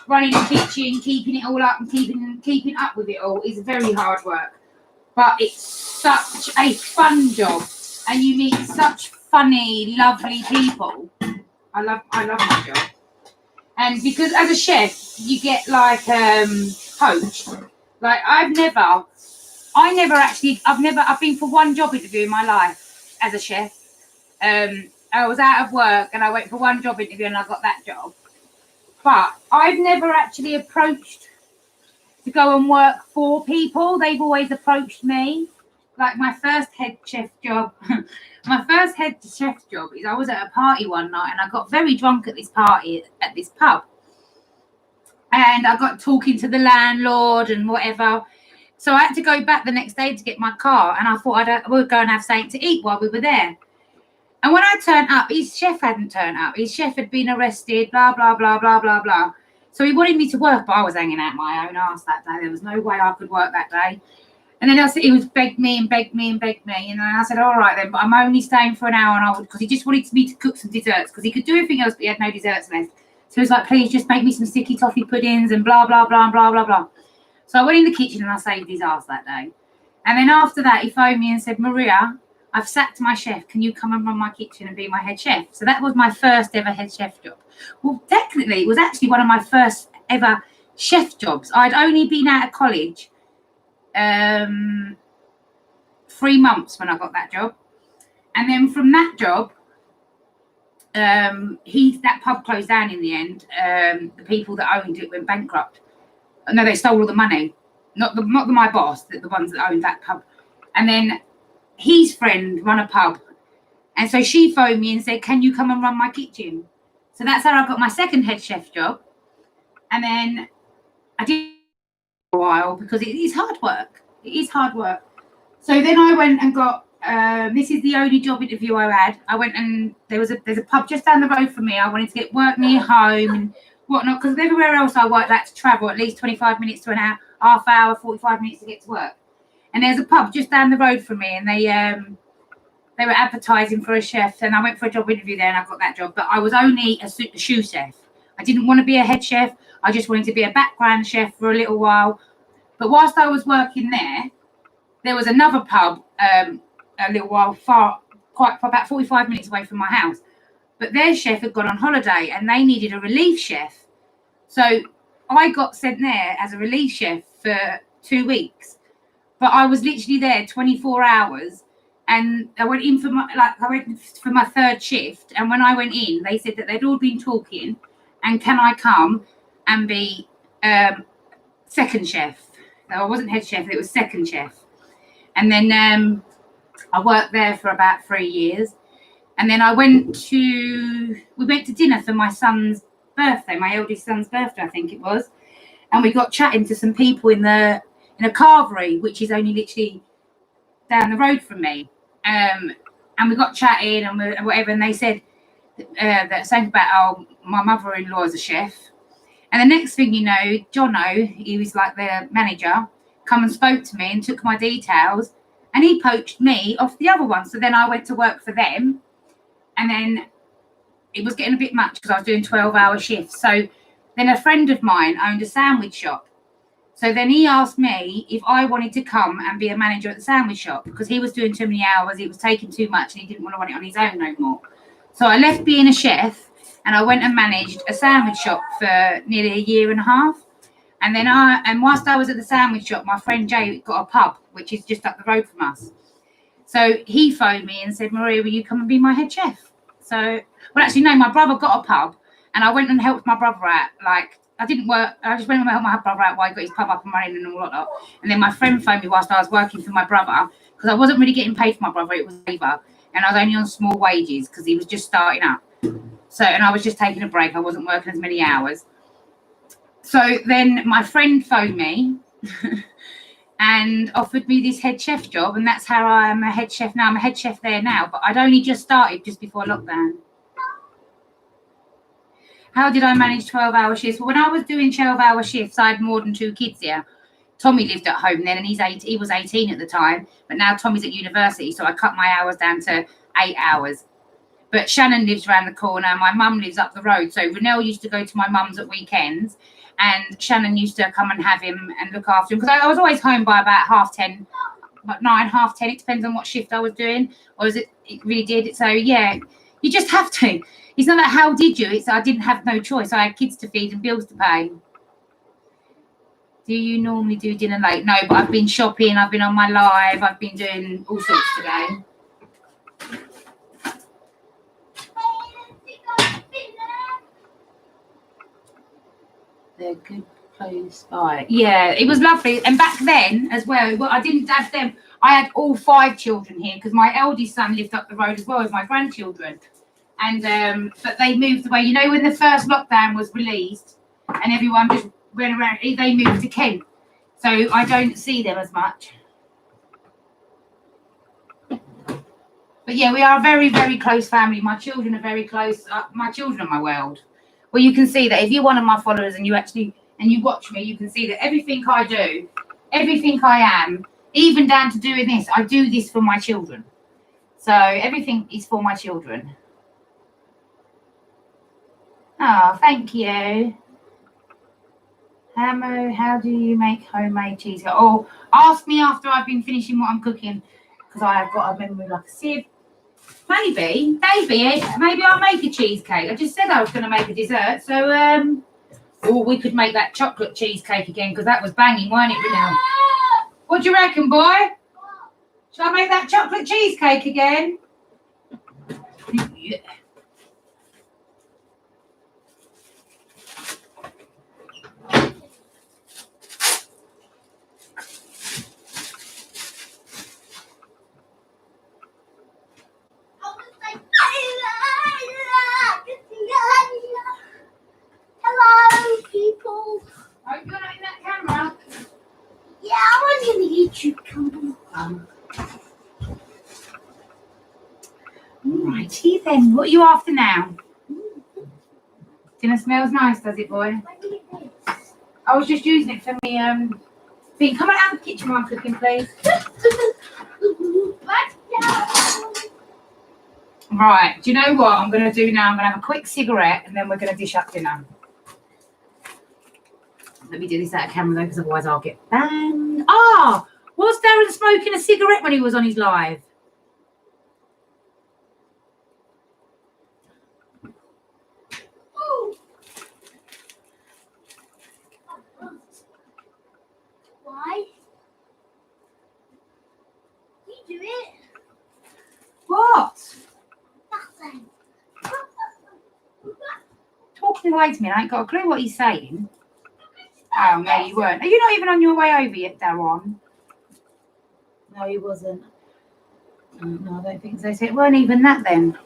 running the kitchen, keeping it all up and keeping up with it all is very hard work. But it's such a fun job, and you meet such funny, lovely people. I love my job. And because as a chef, you get like poached. Like I've been for one job interview in my life as a chef. I was out of work and I went for one job interview and I got that job. But I've never actually approached to go and work for people. They've always approached me. Like my first head chef job. My first head chef job is I was at a party one night and I got very drunk at this party at this pub. And I got talking to the landlord and whatever. So I had to go back the next day to get my car. And I thought I would go and have something to eat while we were there. And when I turned up, his chef hadn't turned up. His chef had been arrested, blah, blah, blah, blah, blah, blah. So he wanted me to work, but I was hanging out my own ass that day. There was no way I could work that day. And then he was begged me. And then I said, all right then, but I'm only staying for an hour and I would, because he just wanted me to cook some desserts because he could do everything else, but he had no desserts left. So he was like, please just make me some sticky toffee puddings and blah, blah, blah, blah, blah, blah. So I went in the kitchen and I saved his ass that day. And then after that, he phoned me and said, Maria, I've sacked my chef. Can you come and run my kitchen and be my head chef? So that was my first ever head chef job. Well, technically, it was actually one of my first ever chef jobs. I'd only been out of college 3 months when I got that job. And then from that job, that pub closed down in the end. The people that owned it went bankrupt. No, they stole all the money. Not my boss, the ones that owned that pub. And then his friend run a pub. And so she phoned me and said, can you come and run my kitchen? So that's how I got my second head chef job. And then I did for a while because it is hard work. It is hard work. So then I went and got, this is the only job interview I had. I went and there's a pub just down the road from me. I wanted to get work near home and whatnot, because everywhere else I worked, I had to travel at least 25 minutes to an hour, half hour, 45 minutes to get to work. And there's a pub just down the road from me, and they were advertising for a chef, and I went for a job interview there and I got that job. But I was only a sous chef. I didn't want to be a head chef. I just wanted to be a background chef for a little while. But whilst I was working there was another pub a little while about 45 minutes away from my house. But their chef had gone on holiday and they needed a relief chef. So I got sent there as a relief chef for 2 weeks. But I was literally there 24 hours. And I went in for my third shift. And when I went in, they said that they'd all been talking. And can I come and be second chef? No, I wasn't head chef. It was second chef. And then I worked there for about 3 years. And then we went to dinner for my son's birthday, my eldest son's birthday, I think it was. And we got chatting to some people in a carvery, which is only literally down the road from me. And we got chatting and whatever, and they said that something about my mother-in-law is a chef. And the next thing you know, Jono, he was like the manager, come and spoke to me and took my details, and he poached me off the other one. So then I went to work for them, and then it was getting a bit much because I was doing 12-hour shifts. So then a friend of mine owned a sandwich shop. So then he asked me if I wanted to come and be a manager at the sandwich shop because he was doing too many hours, it was taking too much, and he didn't want to run it on his own no more. So I left being a chef and I went and managed a sandwich shop for nearly a year and a half. And then whilst I was at the sandwich shop, my friend Jay got a pub, which is just up the road from us. So he phoned me and said, Maria, will you come and be my head chef? So, well, actually, no, my brother got a pub and I went and helped my brother out. Like, I didn't work. I just went and helped my brother out while he got his pub up and running and all that. And then my friend phoned me whilst I was working for my brother because I wasn't really getting paid for my brother. It was labor. And I was only on small wages because he was just starting up. So, and I was just taking a break. I wasn't working as many hours. So then my friend phoned me and offered me this head chef job. And that's how I am a head chef now. I'm a head chef there now. But I'd only just started just before lockdown. How did I manage 12-hour shifts? Well, when I was doing 12-hour shifts, I had more than 2 kids here. Tommy lived at home then, and he was 18 at the time. But now Tommy's at university, so I cut my hours down to 8 hours. But Shannon lives around the corner. My mum lives up the road. So Renelle used to go to my mum's at weekends, and Shannon used to come and have him and look after him. Because I was always home by about 10:30, about 9, 10:30. It depends on what shift I was doing. Or it really did. So, yeah, you just have to. It's not that how did you? It's I didn't have no choice. I had kids to feed and bills to pay. Do you normally do dinner late? No, but I've been shopping. I've been on my live. I've been doing all sorts today. They're good close by. Yeah, it was lovely. And back then as well, I didn't have them. I had all 5 children here because my eldest son lived up the road as well as my grandchildren. And but they moved away. You know, when the first lockdown was released and everyone just went around, they moved to Kent. So I don't see them as much. But yeah, we are a very, very close family. My children are very close. My children are my world. Well, you can see that if you're one of my followers and you watch me, you can see that everything I do, everything I am, even down to doing this, I do this for my children. So everything is for my children. Oh, thank you. Hamo, how do you make homemade cheese? Oh, ask me after I've been finishing what I'm cooking, because I have got a memory like a sieve. Maybe I'll make a cheesecake. I just said I was going to make a dessert, so or we could make that chocolate cheesecake again, because that was banging, weren't it, Renelle? What do you reckon, boy? Shall I make that chocolate cheesecake again? Yeah. butter. Righty then. What are you after now? Dinner smells nice, does it, boy? I was just using it for me. Thing. Come on out of the kitchen while I'm cooking, please. Right. Do you know what I'm going to do now? I'm going to have a quick cigarette and then we're going to dish up dinner. Let me do this out of camera though, because otherwise I'll get banned. Ah, was Darren smoking a cigarette when he was on his live? Why? You do it. What? Nothing. Talking away to me, I ain't got a clue what he's saying. Oh, no, you weren't. Are you not even on your way over yet, Darren? No, he wasn't. No, I don't think so. So it weren't even that then.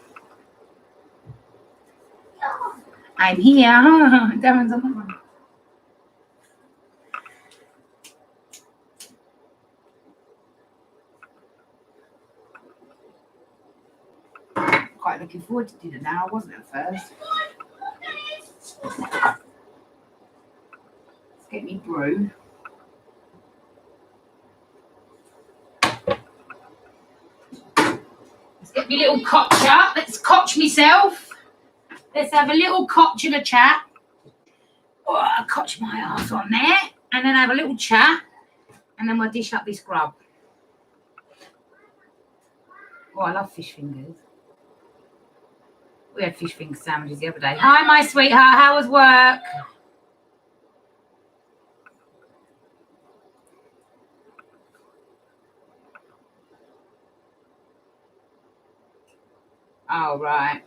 I'm here. Darren's on that one. Quite looking forward to dinner now. I wasn't at first. Let's get me brew. Let's get me little cotch up. Let's cotch myself. Let's have a little cotch and a chat. Oh, I'll cotch my ass on there. And then have a little chat. And then we'll dish up this grub. Oh, I love fish fingers. We had fish finger sandwiches the other day. Hi, my sweetheart. How was work? Oh, right.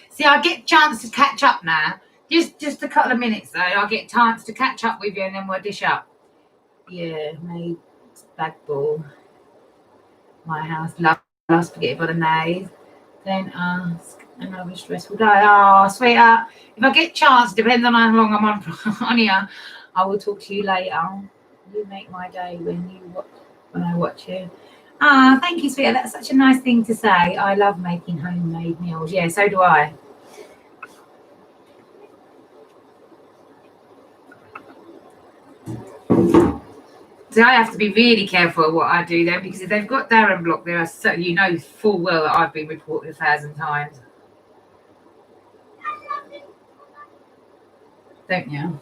See, I get a chance to catch up now. Just a couple of minutes, though. I'll get a chance to catch up with you and then we'll dish up. Yeah, made bag ball. My house. Love spaghetti bolognese. Don't ask. Another stressful day. Oh, sweetheart. If I get a chance, depends on how long I'm on here, I will talk to you later. You make my day when I watch you. Ah, thank you, sweetheart. That's such a nice thing to say. I love making homemade meals. Yeah, so do I. So I have to be really careful what I do then, because if they've got Darren blocked, there are so you know full well that I've been reported 1,000 times. Don't you?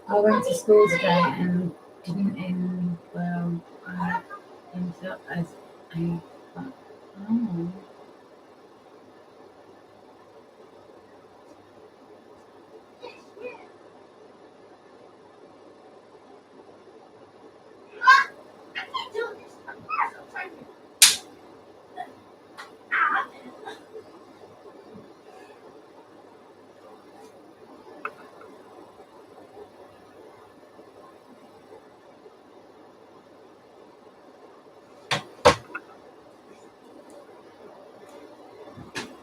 I went to school today and didn't end well. I ended up as a...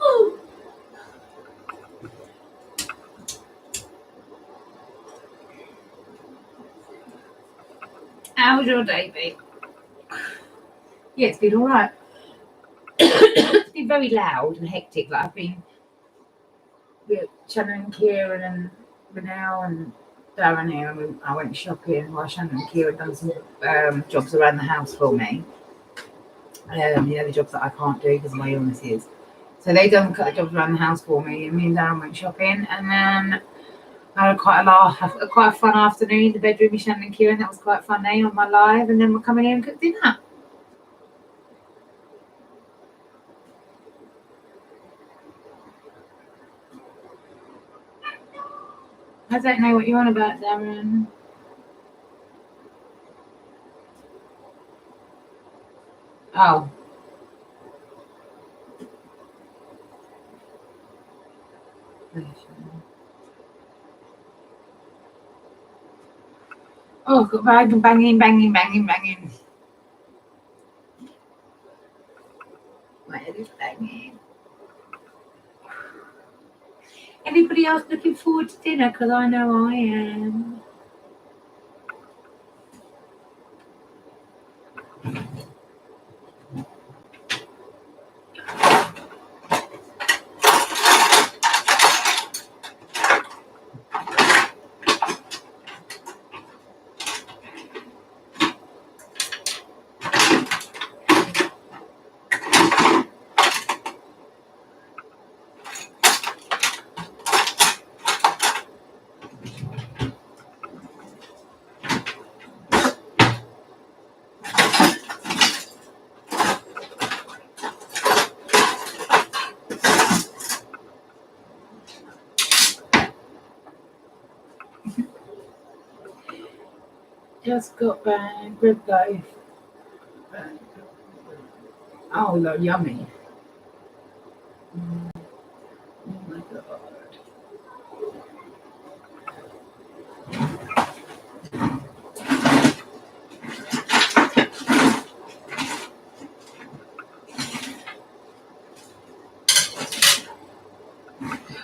Oh. How was your day, babe? Yeah, it's been all right. It's been very loud and hectic. Like I've been with Shannon and Kieran and Renelle and Darren here, and I went shopping while Shannon and Kieran done some jobs around the house for me. The jobs that I can't do because of my illnesses. So they done a couple of jobs around the house for me, and me and Darren went shopping, and then I had quite a fun afternoon in the bedroom with Shannon and Kieran. That was quite fun on my live, and then we're coming in and cook dinner. I don't know what you're on about, Darren. Oh. Oh, got banging. My head is banging. Anybody else looking forward to dinner? Because I know I am. Just got back, rib loaf. Oh, look, yummy. Oh my god.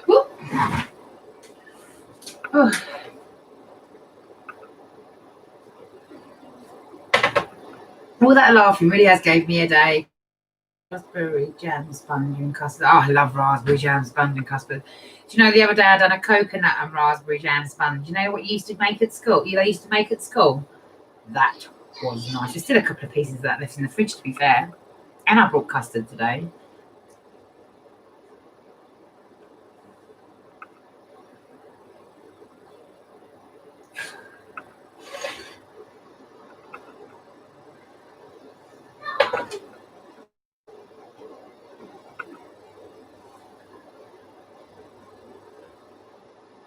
Whoop. Oh. All that laughing really has gave me a day. Raspberry jam sponge and custard. Oh, I love raspberry jam sponge and custard. Do you know the other day I done a coconut and raspberry jam sponge? You know what you used to make at school? They used to make at school? That was nice. There's still a couple of pieces of that left in the fridge, to be fair. And I brought custard today.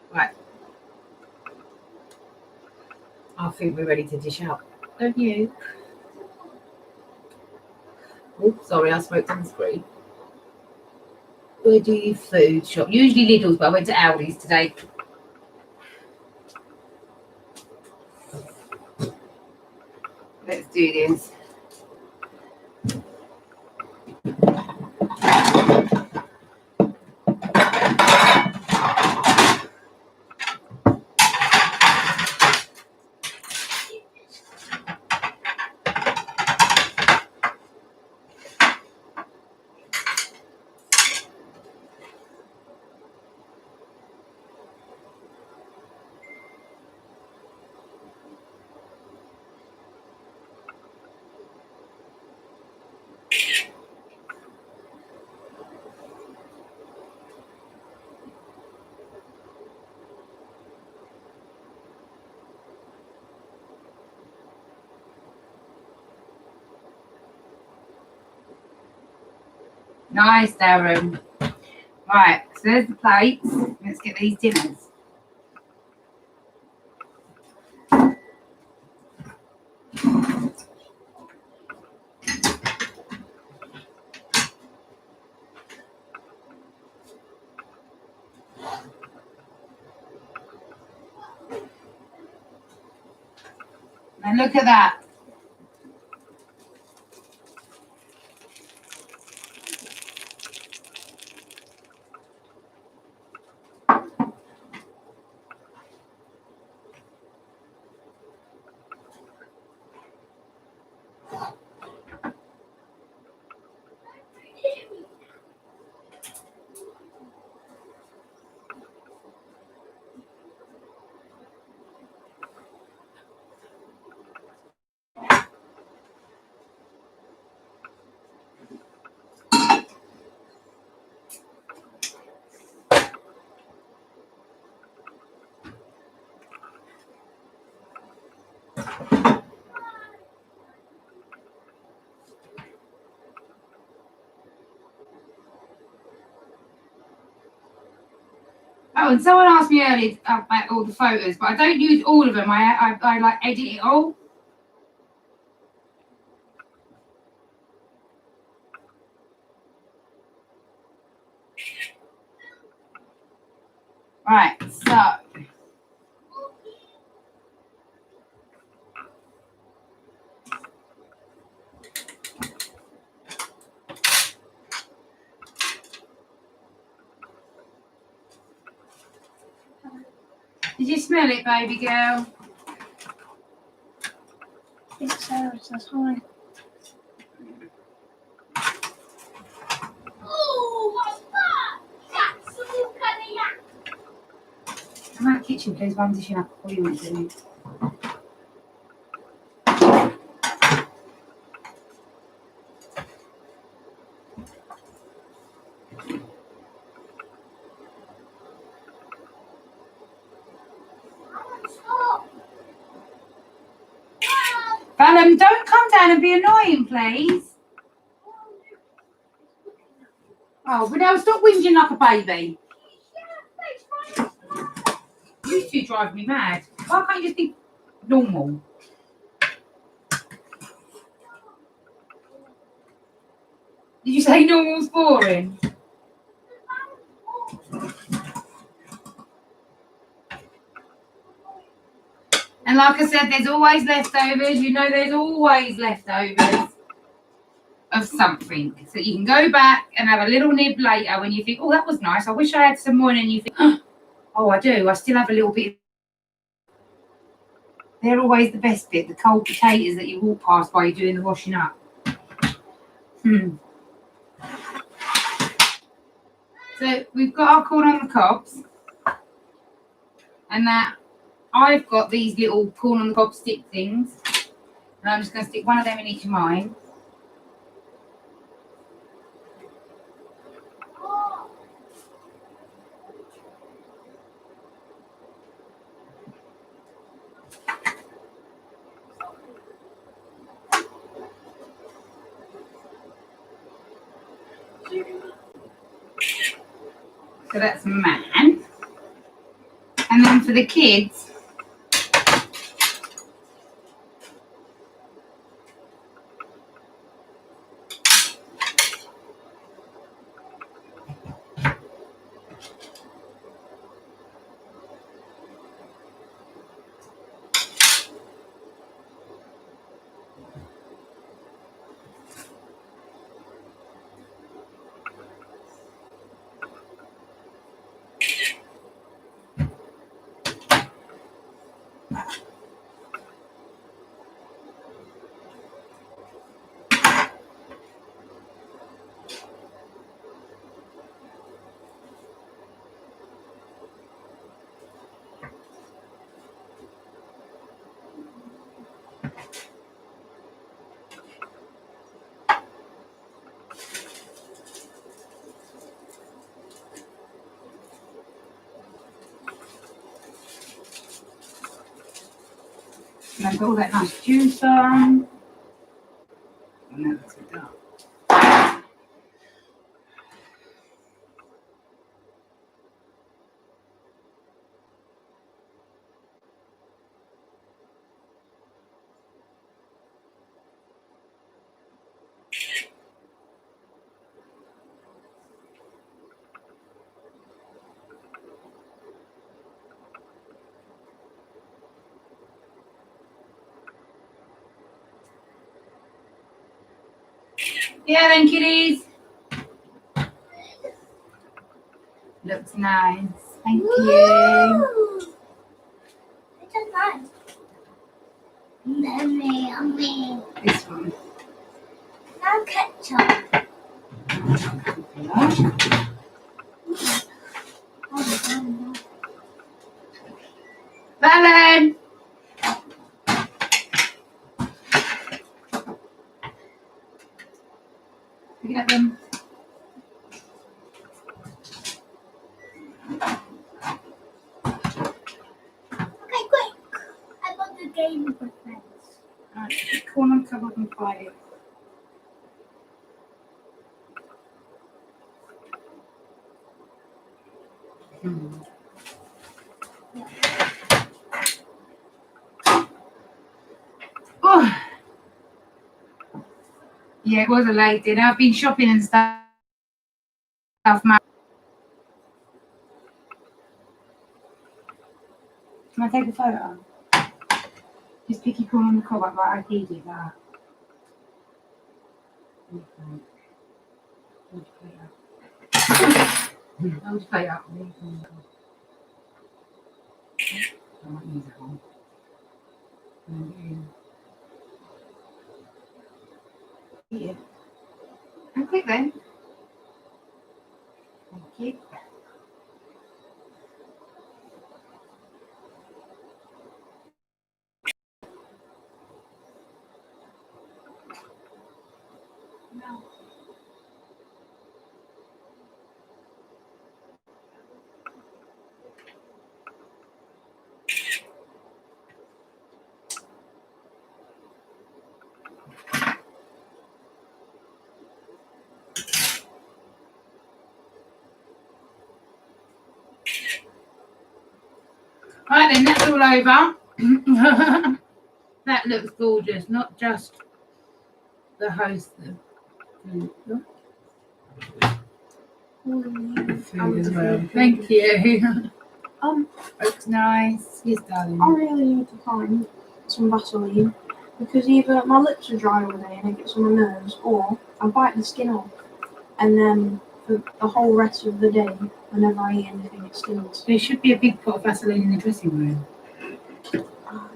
Right. I think we're ready to dish out. Don't you? Oops, sorry, I smoked on the screen. Where do you food shop? Usually Lidl's, but I went to Aldi's today. Let's do this. Nice, Darren. Right, so there's the plates. Let's get these dinners. And look at that. Oh, and someone asked me earlier about all the photos, but I don't use all of them. I like edit it all. Right, so did you smell it, baby girl? It's Sarah says hi. Oh, what's that? That's some Come out of the kitchen, please. One dishing up before you want to do. Ballum, don't come down and be annoying, please. Oh, but now stop whinging like a baby. You two drive me mad. Why can't you just be normal? Did you say normal's boring? And like I said, there's always leftovers. You know there's always leftovers of something. So you can go back and have a little nib later when you think, oh, that was nice. I wish I had some more. And then you think, oh, I do. I still have a little bit. They're always the best bit, the cold potatoes that you walk past while you're doing the washing up. So we've got our corn on the cobs. And that I've got these little corn on the cob stick things. And I'm just going to stick one of them in each of mine. So that's man. And then for the kids, and I've got all that nice juice on. And that's it done. Yeah, then kiddies. Looks nice. Thank you. It's a nice. Yummy. This one. No ketchup. Valen! You get them? Okay, quick. I got the game with my friends. Right, corn on cob and fry it. Oh. Yeah, it was a late dinner. I've been shopping and stuff. Can I take a photo? Just picky corn on the cob up like I did that. Hold your plate up. I might use that one. Yeah. And quick then. Thank you. No. Right then, that's all over. That looks gorgeous, not just the host. Food as well. Thank you. Looks nice. Yes, darling. I really need to find some Vaseline because either my lips are dry all day and it gets on my nerves, or I bite the skin off, and then for the whole rest of the day, whenever I eat anything, it stings. There should be a big pot of Vaseline in the dressing room.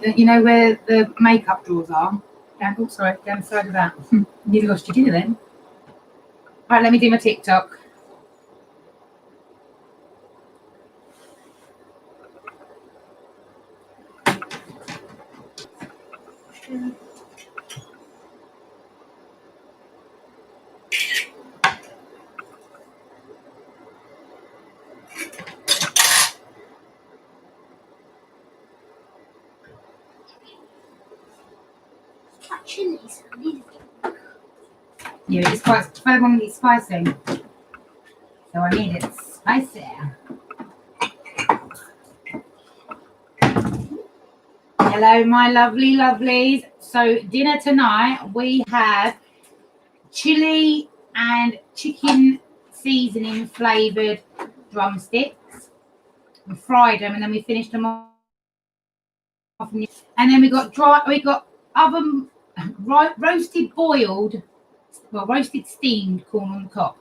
You know where the makeup drawers are? Down the side of that. Nearly lost your dinner then. Right, let me do my TikTok. Chilies. Yeah, it's quite. I want to be spicy, so I need it spicy. Hello, my lovely lovelies. So dinner tonight we have chili and chicken seasoning flavoured drumsticks. We fried them and then we finished them off. And then we got oven roasted steamed corn on the cob.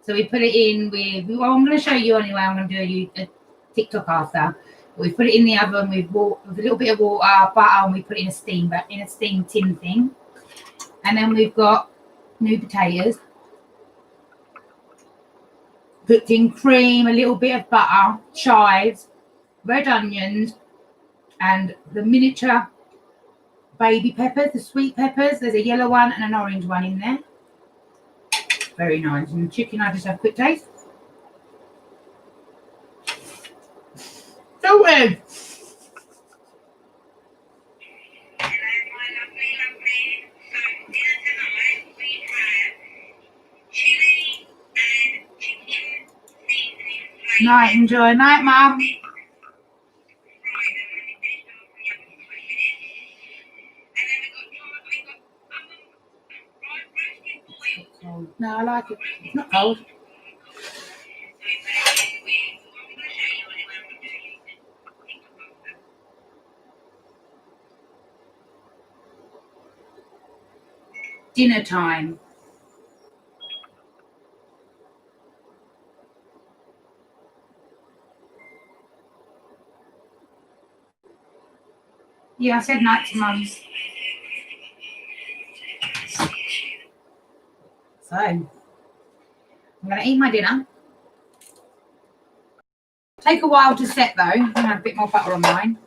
So we put it in with, well, I'm going to show you anyway. I'm going to do a TikTok after. We put it in the oven with a little bit of water, butter, and we put it in a steam tin thing. And then we've got new potatoes, cooked in cream, a little bit of butter, chives, red onions, and the miniature baby peppers, the sweet peppers. There's a yellow one and an orange one in there. Very nice. And the chicken, I just have a quick taste. So weird. Night, enjoy. Night, Mum. No, I like it. It's not cold. Dinner time. Yeah, I said night to Mum. So, I'm going to eat my dinner. Take a while to set though. I'm going to have a bit more butter on mine.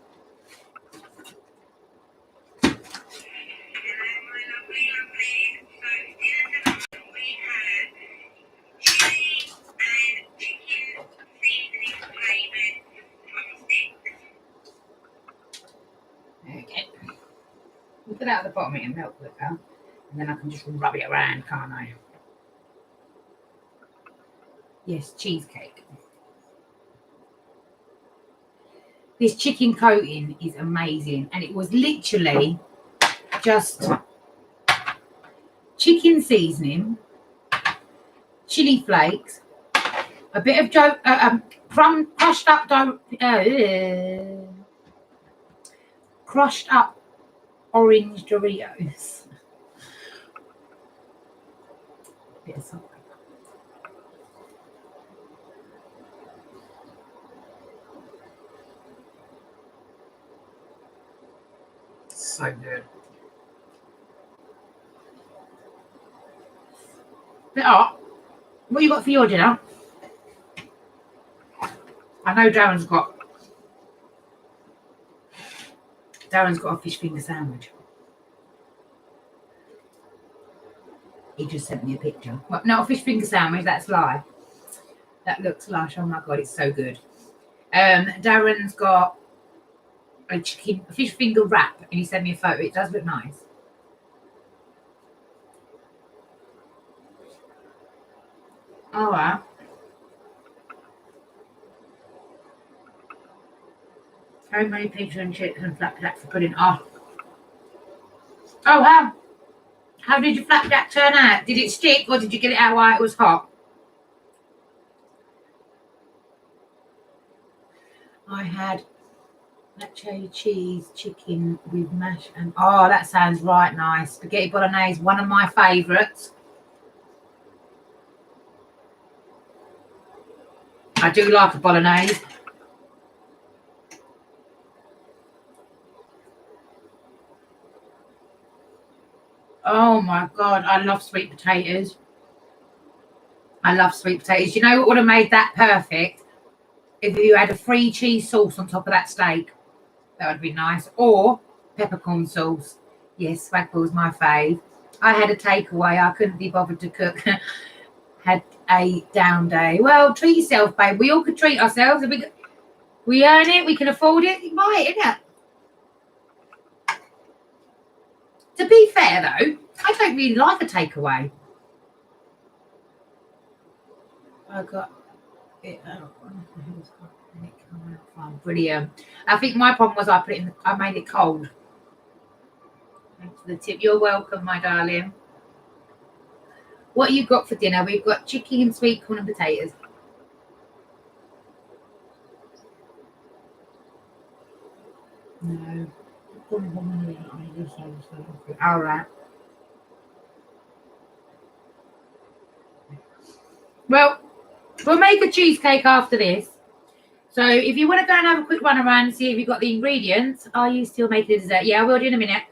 Okay. We'll put that at the bottom of it and melt quicker. And then I can just rub it around, can't I? Yes, cheesecake. This chicken coating is amazing. And it was literally just chicken seasoning, chili flakes, a bit of crushed up crushed up orange Doritos. Bit of salt. So good. Bit hot. What you got for your dinner? I know Darren's got a fish finger sandwich. He just sent me a picture. Well, not a fish finger sandwich, that's lie. That looks lush. Oh my god, it's so good. Darren's got a fish finger wrap, and he sent me a photo. It does look nice. All right. Homemade pizza and chips and flapjack for pudding. Oh wow. How did your flapjack turn out? Did it stick or did you get it out while it was hot? I had nacho cheese chicken with mash and oh, that sounds right nice. Spaghetti bolognese, one of my favourites. I do like a bolognese. Oh my god, I love sweet potatoes. I love sweet potatoes. You know what would have made that perfect? If you had a free cheese sauce on top of that steak. That would be nice. Or peppercorn sauce. Yes, Swagbull's my fave. I had a takeaway. I couldn't be bothered to cook. Had a down day. Well, treat yourself, babe. We all could treat ourselves. If we earn it, we can afford it. You might, innit? To be fair, though, I don't really like a takeaway. I got it out. Brilliant. I think my problem was I made it cold. Thanks for the tip. You're welcome, my darling. What you got for dinner? We've got chicken and sweet corn and potatoes. No. All right. Well, we'll make a cheesecake after this. So if you want to go and have a quick run around and see if you've got the ingredients, are you still making the dessert? Yeah, I will do in a minute.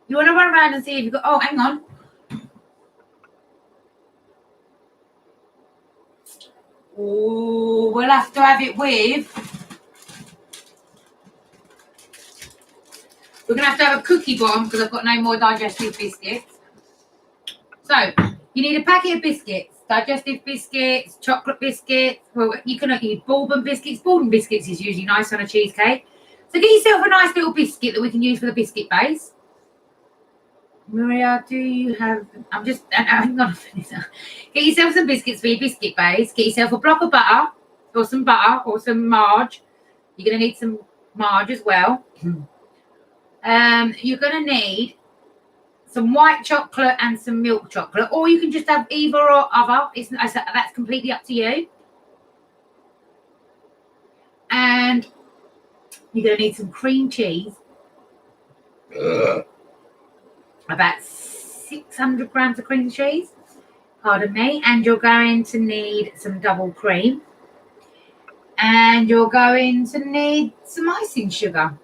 You want to run around and see if you've got... Oh, hang on. Oh, we'll have to have it with... We're going to have a cookie bomb because I've got no more digestive biscuits. So, you need a packet of biscuits. Digestive biscuits, chocolate biscuits. Well, you can use bourbon biscuits. Bourbon biscuits is usually nice on a cheesecake. So get yourself a nice little biscuit that we can use for the biscuit base. Maria, do you have... hang on. Get yourself some biscuits for your biscuit base. Get yourself a block of butter or some marge. You're going to need some marge as well. You're going to need some white chocolate and some milk chocolate, or you can just have either or other. That's completely up to you. And you're going to need some cream cheese. About 600 grams of cream cheese. Pardon me. And you're going to need some double cream. And you're going to need some icing sugar.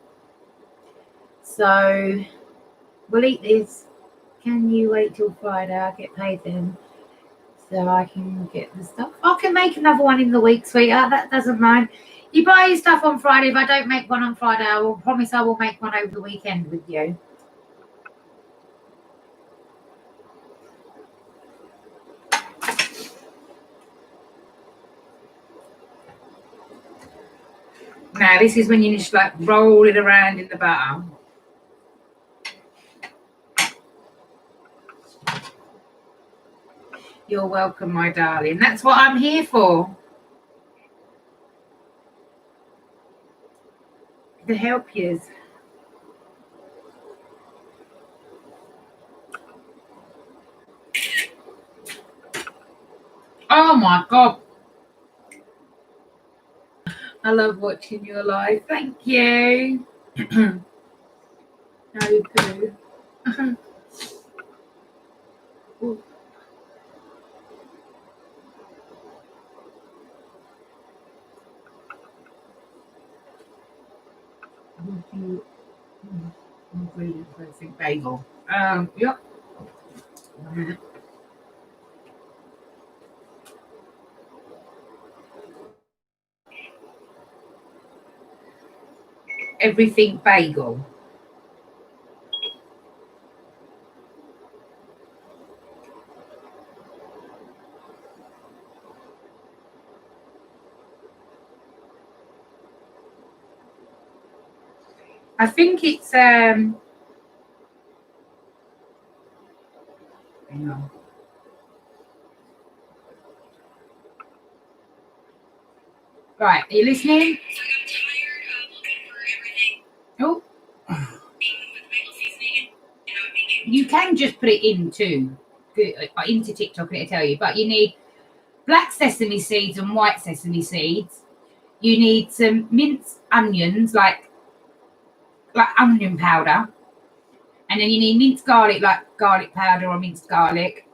So we'll eat this. Can you wait till Friday? I'll get paid then. So I can get the stuff. I can make another one in the week, sweetheart. That doesn't mind. You buy your stuff on Friday. If I don't make one on Friday, I will promise I will make one over the weekend with you. Now, this is when you just like roll it around in the butter. You're welcome, my darling. That's what I'm here for. To help you. Oh my God. I love watching your live. Thank you. No poo. Ooh. Would you ingredient for everything bagel? Yep. Everything bagel. I think it's hang on. Right, are you listening? Oh, you can just put it into TikTok and it'll tell you, but you need black sesame seeds and white sesame seeds. You need some minced onions, like onion powder, and then you need minced garlic, like garlic powder or minced garlic,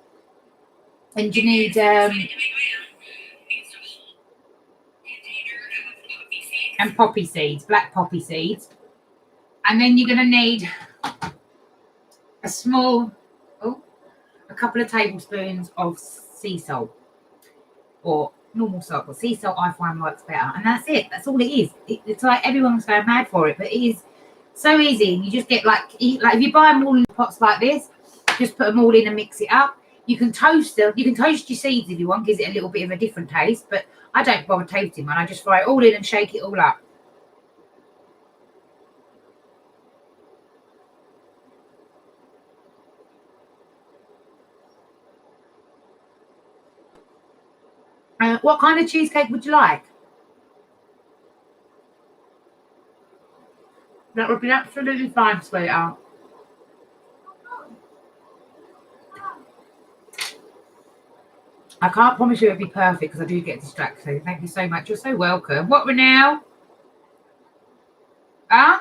and you need and poppy seeds, black poppy seeds, and then you're going to need a couple of tablespoons of sea salt or normal salt, but sea salt I find works better, and that's it. That's all it is. It's like everyone's going mad for it, but it is so easy. And you just get like if you buy them all in pots like this, just put them all in and mix it up. You can toast them. You can toast your seeds if you want, gives it a little bit of a different taste, but I don't bother toasting mine. I just fry it all in and shake it all up. What kind of cheesecake would you like? That would be absolutely fine, sweetheart. I can't promise you it'll be perfect because I do get distracted. Thank you so much. You're so welcome. What, Renelle? Huh?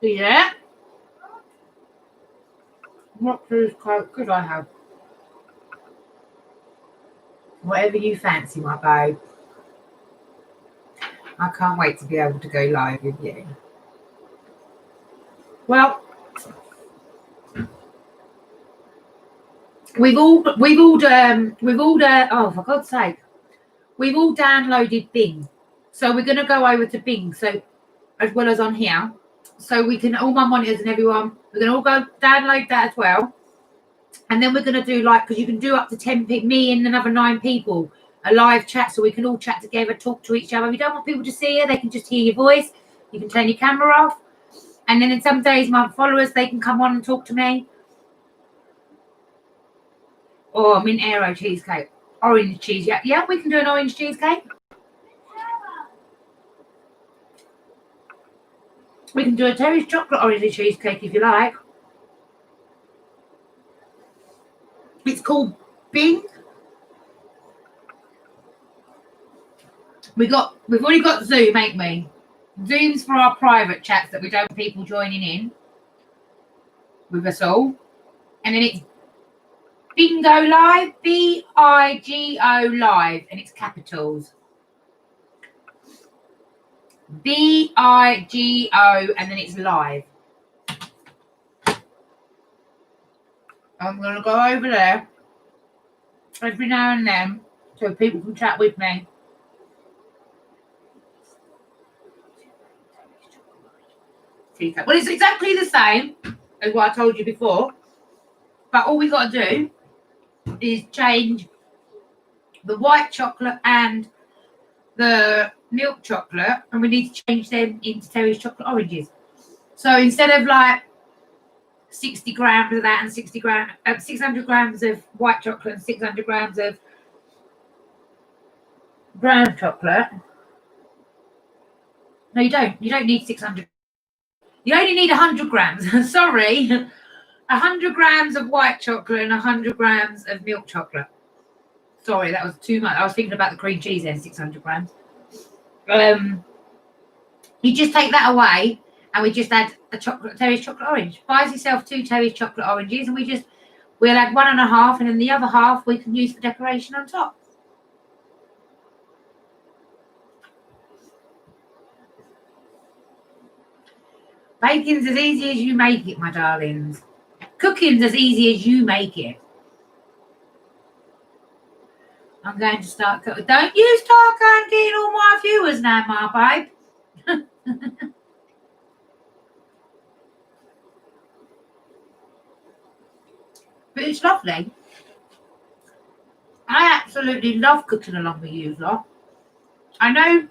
Yeah. What cheesecake could I have? Whatever you fancy, my babe. I can't wait to be able to go live with you. Well, we've all oh, for God's sake, we've all downloaded Bing, so we're going to go over to Bing, so as well as on here, so we can, all my monitors and everyone, we're going to all go download that as well, and then we're going to do, like, because you can do up to 10 people, me and another 9 people, a live chat, so we can all chat together, talk to each other. We don't want people to see you, they can just hear your voice. You can turn your camera off, and then in some days my followers, they can come on and talk to me. Or mint aero cheesecake, orange cheese. Yeah, we can do an orange cheesecake. We can do a Terry's chocolate orange cheesecake if you like. It's called Bing. We've already got Zoom, ain't we? Zoom's for our private chats that we don't want people joining in with us all. And then it's Bingo Live, BIGO Live, and it's capitals. BIGO, and then it's live. I'm going to go over there every now and then so people can chat with me. Well, it's exactly the same as what I told you before, but all we got to do is change the white chocolate and the milk chocolate, and we need to change them into Terry's chocolate oranges. So instead of like 60 grams of that and 600 grams of white chocolate and 600 grams of brown chocolate. No, you don't. You don't need 600. You only need 100 grams. Sorry. 100 grams of white chocolate and 100 grams of milk chocolate. Sorry, that was too much. I was thinking about the cream cheese there, 600 grams. You just take that away, and we just add a Terry's chocolate orange. Buys yourself 2 Terry's chocolate oranges, and we'll add 1.5, and then the other half we can use for decoration on top. Baking's as easy as you make it, my darlings. Cooking's as easy as you make it. I'm going to start cooking. Don't you start going getting all my viewers now, my babe. But it's lovely. I absolutely love cooking along with you lot. I know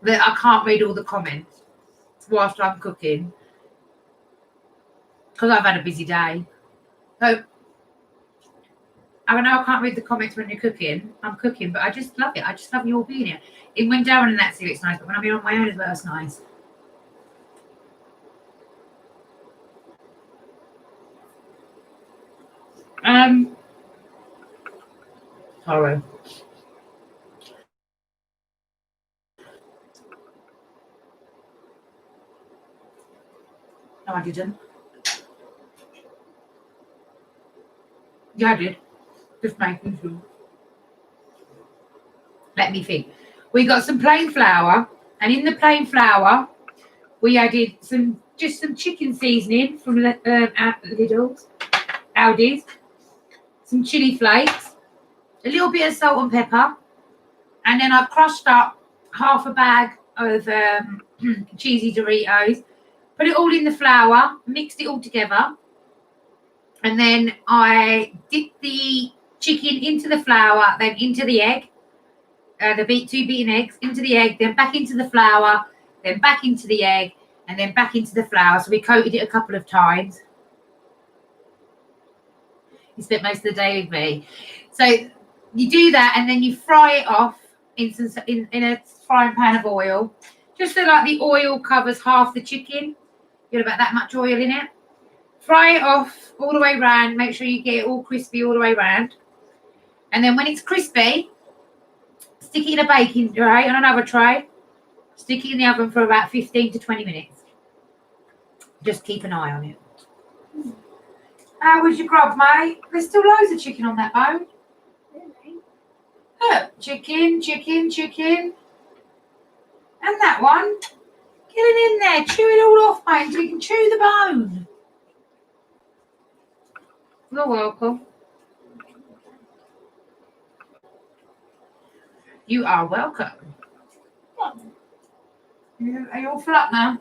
that I can't read all the comments whilst I'm cooking because I've had a busy day. So I know I can't read the comments when you're cooking. I'm cooking, but I just love it. I just love you all being here. Even when Darren and that's here, it's nice, but when I'm here on my own as well, it's nice. Sorry. No, I didn't. Yeah, I did. Just making sure. Let me think. We got some plain flour, and in the plain flour, we added just some chicken seasoning from Lidl's, Aldi's, some chili flakes, a little bit of salt and pepper, and then I crushed up half a bag of cheesy Doritos, put it all in the flour, mixed it all together, and then I dipped the chicken into the flour, then into the egg, the 2 beaten eggs, into the egg, then back into the flour, then back into the egg, and then back into the flour. So we coated it a couple of times. You spent most of the day with me. So you do that, and then you fry it off in a frying pan of oil, just so like the oil covers half the chicken. You got about that much oil in it. Fry it off all the way around. Make sure you get it all crispy all the way around. And then when it's crispy, stick it in a baking tray on another tray. Stick it in the oven for about 15 to 20 minutes. Just keep an eye on it. How was your grub, mate? There's still loads of chicken on that bone. Really? Look, chicken, chicken, chicken. And that one. Get it in there. Chew it all off, mate, so you can chew the bone. You're welcome. You are welcome. Are you all full up now?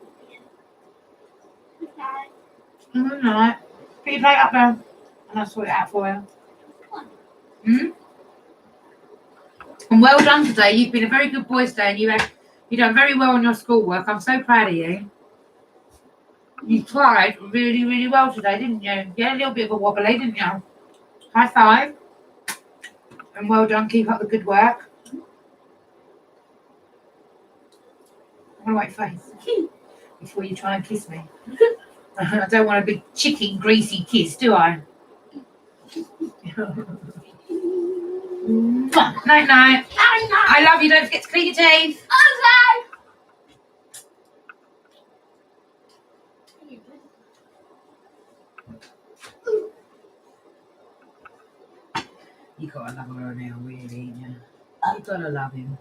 Okay. Alright. Put your plate up there, and I'll sort it out for you. And well done today. You've been a very good boy today, and you've done very well on your schoolwork. I'm so proud of you. You tried really, really well today, didn't you? You had a little bit of a wobbly, didn't you? High five. And well done. Keep up the good work. I'm going to wait face before you try and kiss me. I don't want a big chicken greasy kiss, do I? Night night. I love you. Don't forget to clean your teeth. You gotta love her now, really. Yeah. You gotta love him.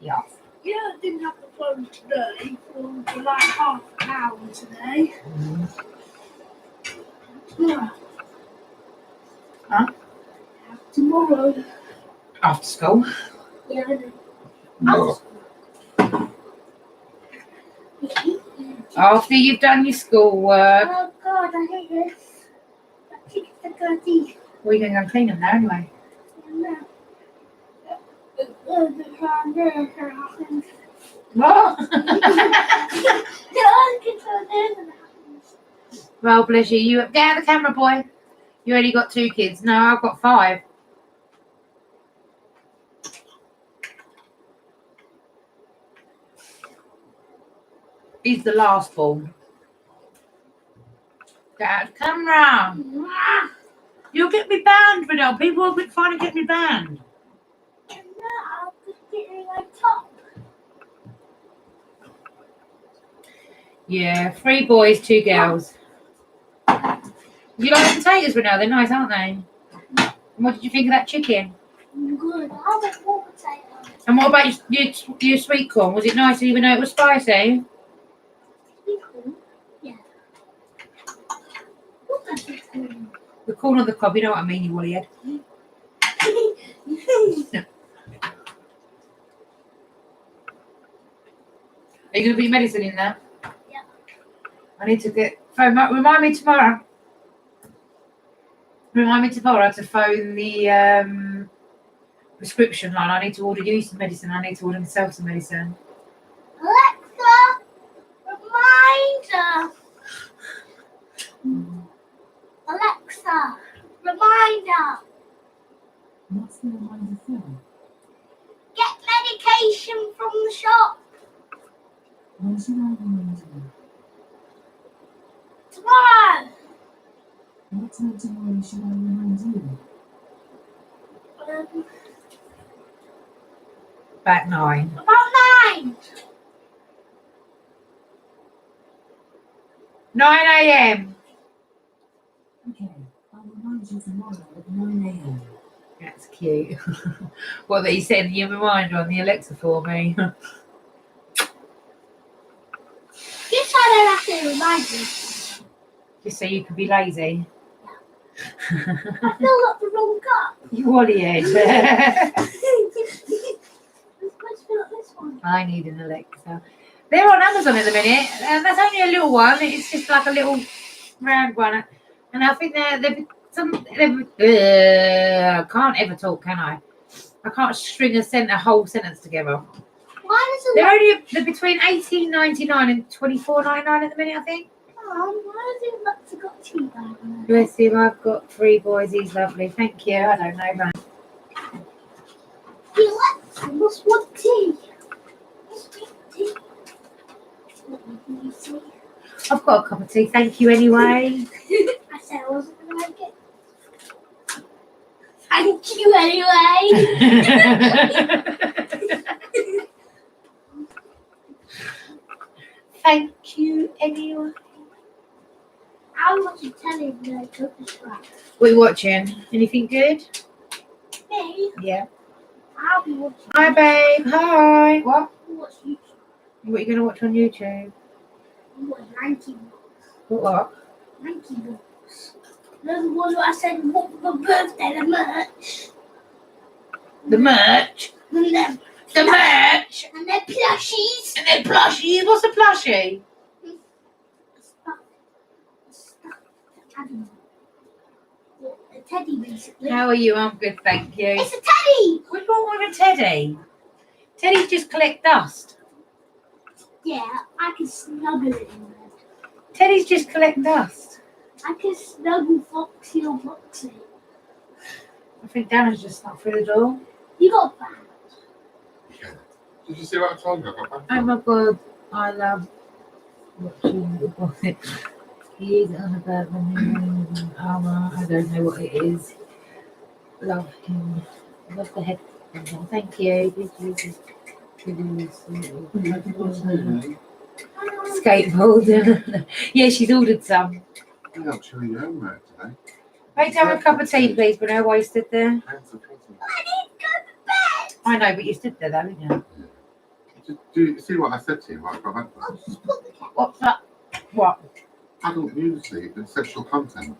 Yeah. Yeah, I didn't have the phone today for like half an hour today. Yeah. Huh? Tomorrow. After school. Yeah. Oh. After you've done your schoolwork. Oh God, I hate this. That chickens are dirty. Well, you're going to go clean them now anyway. What? Well, bless you. You get out of the camera, boy. You only got 2 kids. No, I've got 5. He's the last born. Get out of the camera. You'll get me banned, Vanilla. People will be trying to get me banned. No, I'll just my top. Yeah, 3 boys, 2 girls. You like the potatoes, Renelle? They're nice, aren't they? And what did you think of that chicken? Good. I want more potatoes. And what about your sweet corn? Was it nice even though it was spicy? Yeah. What does it mean? The corn on the cob, you know what I mean, you woolly head. Are you going to put medicine in there? Yeah. I need to get. Remind me tomorrow. Remind me tomorrow to phone the prescription line. I need to order you some medicine. I need to order myself some medicine. Alexa, reminder. Alexa, reminder. What's the reminder for? Get medication from the shop When should I remind you? tomorrow. What time tomorrow should I remind you? About 9. About 9. 9 a.m. Okay, I'll remind you tomorrow at 9 a.m. That's cute. What that he sent you a reminder on the Alexa for me. Just so I don't have to remind you. Just so you can be lazy. I filled up the wrong cup. You woolly head. I'm supposed to fill up this one. I need an Alexa. They're on Amazon at the minute, and that's only a little one. It's just like a little round one, and I think they're I can't ever talk, can I? I can't string a whole sentence together. Why does They're between $18.99 and $24.99 at the minute, I think. why does Alexa got tea bag on it? Bless him, I've got 3 boys. He's lovely. Thank you. I don't know, man. The Alexa must want tea. Must drink tea. What did you say? I've got a cup of tea. Thank you anyway. I said I wasn't going to make it. Thank you anyway. Thank you anyway. I'm watching telly and I took a scrap. What are you watching? Anything good? Me, Yeah. I'll be watching. Hi, babe. Hi. What? Watch YouTube. What are you going to watch on YouTube? What, 90 books? What? 90 books. They're the ones that I said, what for my birthday, the merch. The merch. And them. The merch. And their plushies. And then plushie. What's a plushie? Stuff. Animal. What, a teddy, basically. How are you? I'm good, thank you. It's a teddy! What's wrong with a teddy? Teddies just collect dust. Yeah, I can snuggle it in there. Teddies just collect dust. I can snuggle Foxy or Foxy. I think Darren's just not through the door. You got that. Yeah. Did you see what I told you? I got back Oh my god, I love watching the boy. He is on about the new armour. I don't know what it is. Love him. Love the headphones on. Thank you. Skateboard. Yeah, she's ordered some. Yeah, I'm chilling your own mate today. Make have a cup of tea, please, but while you stood there. Hands are frozen. I need to go to bed. I know, but you stood there though, didn't you? Do you see what I said to you? Right, I got I'll back just put the cat. What's that? What? adult nudity and sexual content.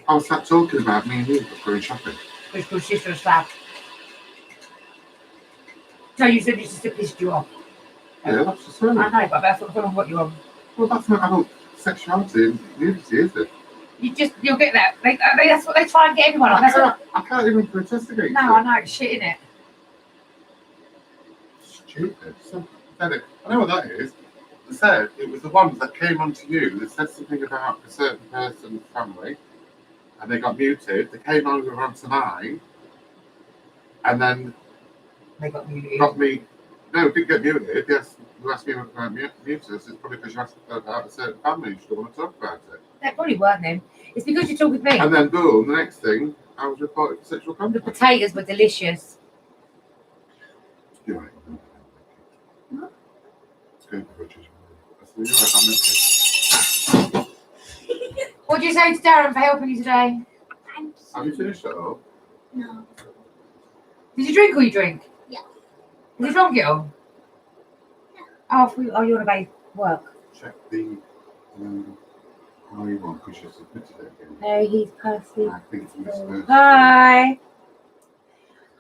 I was sat talking about me and you going shopping. Which was sister slap. No, you said your sister pissed you off. Yeah, that's just right. I know, but that's what you want. Well, that's not adult sexuality and nudity, is it? You'll get that. That's what they try and get everyone on. That's what, I can't even protest against no, I it. know, it's shit, isn't it? Stupid. So pathetic. I know what that is. They said it was the ones that came onto you that said something about a certain person's family and they got muted. They came over onto mine and then They got muted. got me. No, didn't get muted. Yes, you asked me about muted. It's probably because you asked about a certain family. You still want to talk about it. That probably weren't them. It's because you talk with me. And then boom, the next thing, I was reported for sexual The contact. potatoes were delicious. You're right. It's good for Richard. You're right, I'm okay. What do you say to Darren for helping you today? Thank Have you finished it all? No. Did you drink all you drink? Yeah. Have you drunk it all? Oh, you're on about work. Check the how you want because you submitted it again. No, he's perfect. I think it's supposed to Hi,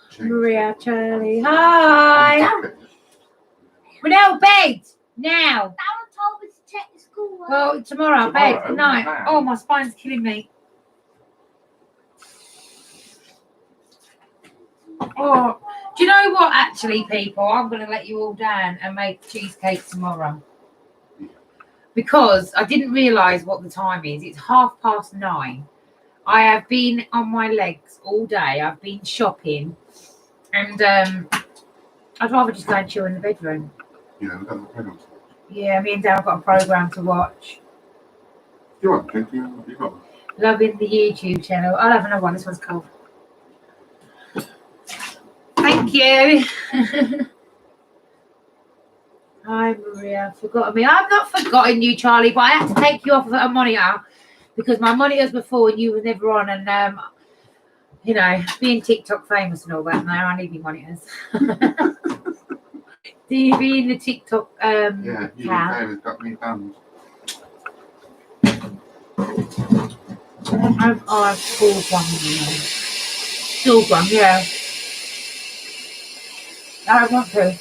change Maria, it. Charlie. Hi. Okay. We're now bed. Now. Darren told me to check the school work. Well, tomorrow, bed. Tomorrow, Good night. now. Oh, my spine's killing me. Oh, do you know what? Actually, people, I'm going to let you all down and make cheesecake tomorrow because I didn't realise what the time is. It's 9:30. I have been on my legs all day. I've been shopping, and I'd rather just go and chill in the bedroom. Yeah, we've got the pen on. Yeah, me and Dad have got a program to watch. You want drink? You got one? Loving the YouTube channel. I'll have another one. This one's cold. Thank you. Hi, Maria. Forgotten me. I've not forgotten you, Charlie, but I had to take you off of a monitor because my monitors before and you were never on. And, you know, being TikTok famous and all that, now I need me monitors. Do you be in the TikTok Yeah, you cam? has got me banned. I've pulled one. Still one, yeah. I want to.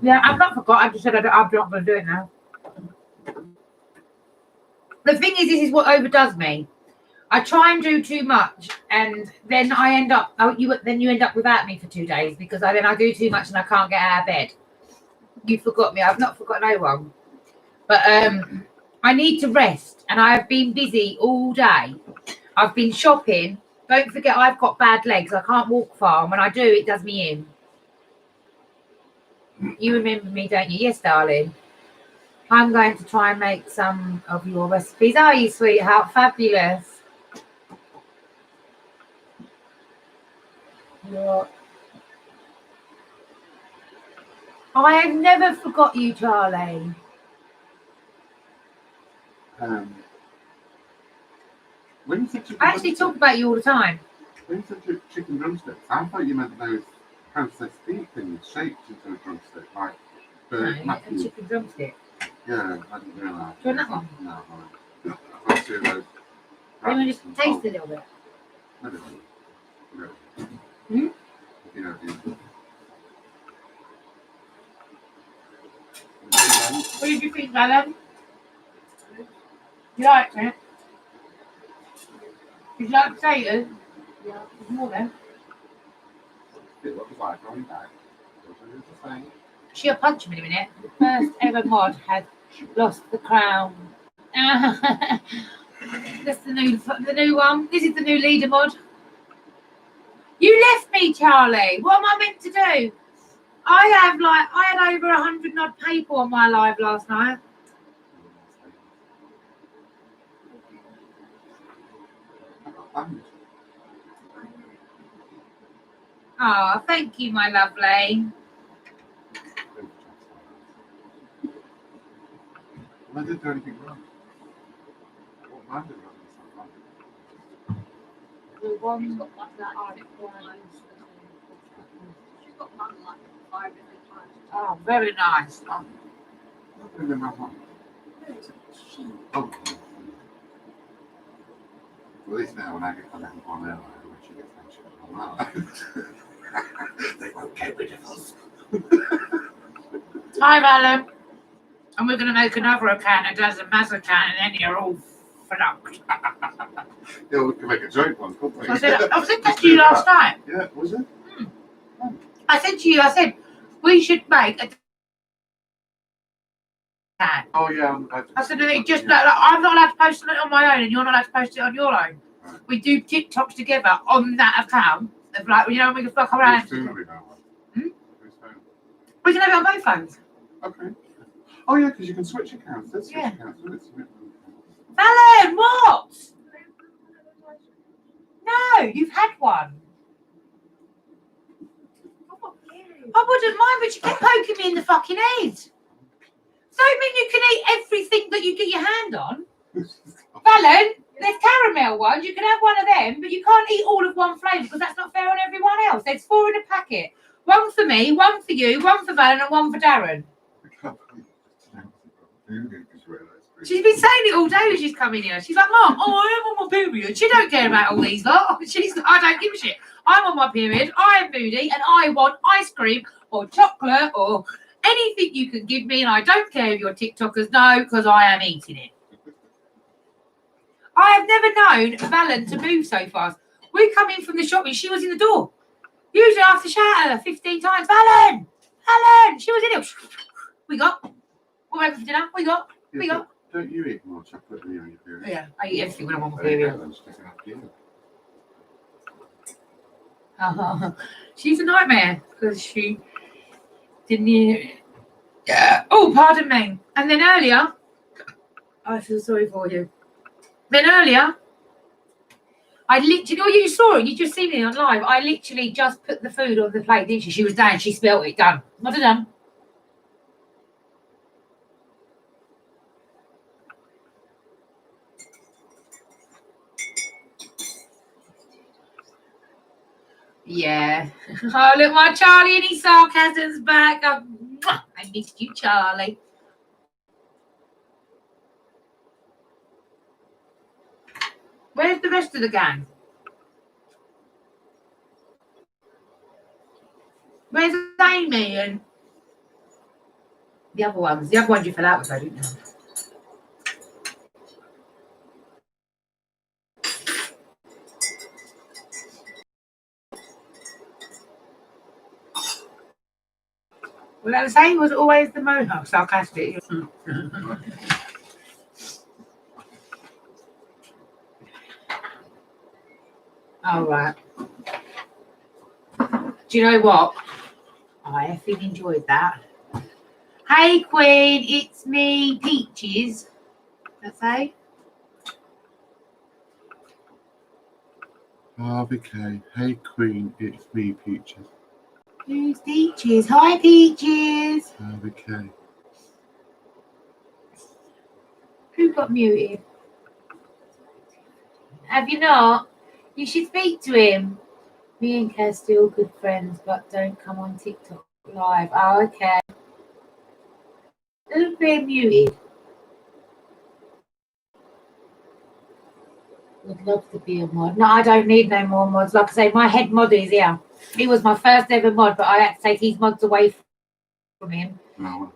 Yeah, I've not forgot. I just said I'm not going to do it now. The thing is, this is what overdoes me. I try and do too much, and then I end up. You end up without me for 2 days because I do too much and I can't get out of bed. You forgot me. I've not forgot no one, but I need to rest, and I have been busy all day. I've been shopping. Don't forget, I've got bad legs. I can't walk far, and when I do, it does me in. You remember me, don't you? Yes, darling. I'm going to try and make some of your recipes. Are you, sweetheart? Fabulous. I have never forgot you, Charlie. When you said chicken I actually talk about you all the time. When you said chicken drumsticks, I thought you meant those processed beef things shaped into a drumstick, like the No, a Matthew. chicken drumstick. Yeah, I didn't realise. Do you want that one? No, no. I thought you were those. You want to just taste a little bit? No, no, no. Hmm? You know, What did you think, Alan? You liked it? Did you like potatoes? Yeah. There's more then. it looks like going back. It's the same. She'll punch him in a minute. The first ever mod had lost the crown. That's the new one. This is the new leader mod. You left me, Charlie. What am I meant to do? I had over 100 odd people on my live last night. Oh, thank you, my lovely. I didn't do anything wrong. What man did wrong? The one She's got like that. She's got one like 5 different times. oh, very nice. What did the man want? Oh. Well, at least now when I get on air, when she gets mentioned on that, they won't get rid of us. Hi, Alan. And we're going to make another account that does a Maz account, and then you're all fucked. Yeah, we can make a joint one, couldn't we? I said that to you last night. Yeah, was it? I said to you, we should make a account. Oh, yeah. I said, it just like, I'm not allowed to post it on my own, and you're not allowed to post it on your own. Right. We do TikToks together on that account. Of like, you know, we can fuck around. Whose phone are we now on? Hmm? Whose phone? We can have it on both phones. Okay. Oh, yeah, because you can switch accounts. Let's switch Yeah. accounts. Let's switch. Alan, what? No, you've had one. I wouldn't mind, but you kept poking me in the fucking head. Don't mean you can eat everything that you get your hand on. Fallon, there's caramel ones. You can have one of them, but you can't eat all of one flavour because that's not fair on everyone else. There's 4 in a packet. One for me, one for you, one for Fallon, and one for Darren. She's been saying it all day when she's coming here. She's like, Mom, I am on my period. She don't care about all these lot. She's like, I don't give a shit. I'm on my period. I am moody, and I want ice cream or chocolate or anything you can give me, and I don't care if your TikTokers know because I am eating it. I have never known Fallon to move so fast. We come in from the shop and she was in the door. Usually I have to shout at her 15 times, Fallon! Fallon! She was in it. We got. We're ready for dinner. We got. We got. Don't you eat more chocolate than you on your period? Yeah, I eat everything when I'm on my period. She's a nightmare because she didn't hear. Yeah. Oh, pardon me. And then earlier, I feel sorry for you. Then earlier, I literally, you saw it, you just seen it on live. I literally just put the food on the plate, didn't she? She was down, she smelt it, done. Not done. Yeah. Oh, look, my Charlie and his sarcasm's back. I missed you, Charlie. Where's the rest of the gang? Where's Amy and the other ones? The other ones you fell out with, I didn't you? Well, that the same was always the mohawk, sarcastic. All right. Do you know what? I effing enjoyed that. Hey, Queen, it's me, Peaches. That's say. RBK. Hey, Queen, it's me, Peaches. Who's Peaches? Hi, Peaches. RBK. Who got muted? Have you not? You should speak to him. Me and Kaz still good friends, but don't come on TikTok live. Oh, okay. Who's being muted? Would love to be a mod. No, I don't need no more mods. Like I say, my head mod is here. He was my first ever mod, but I had to take his mods away from him. No.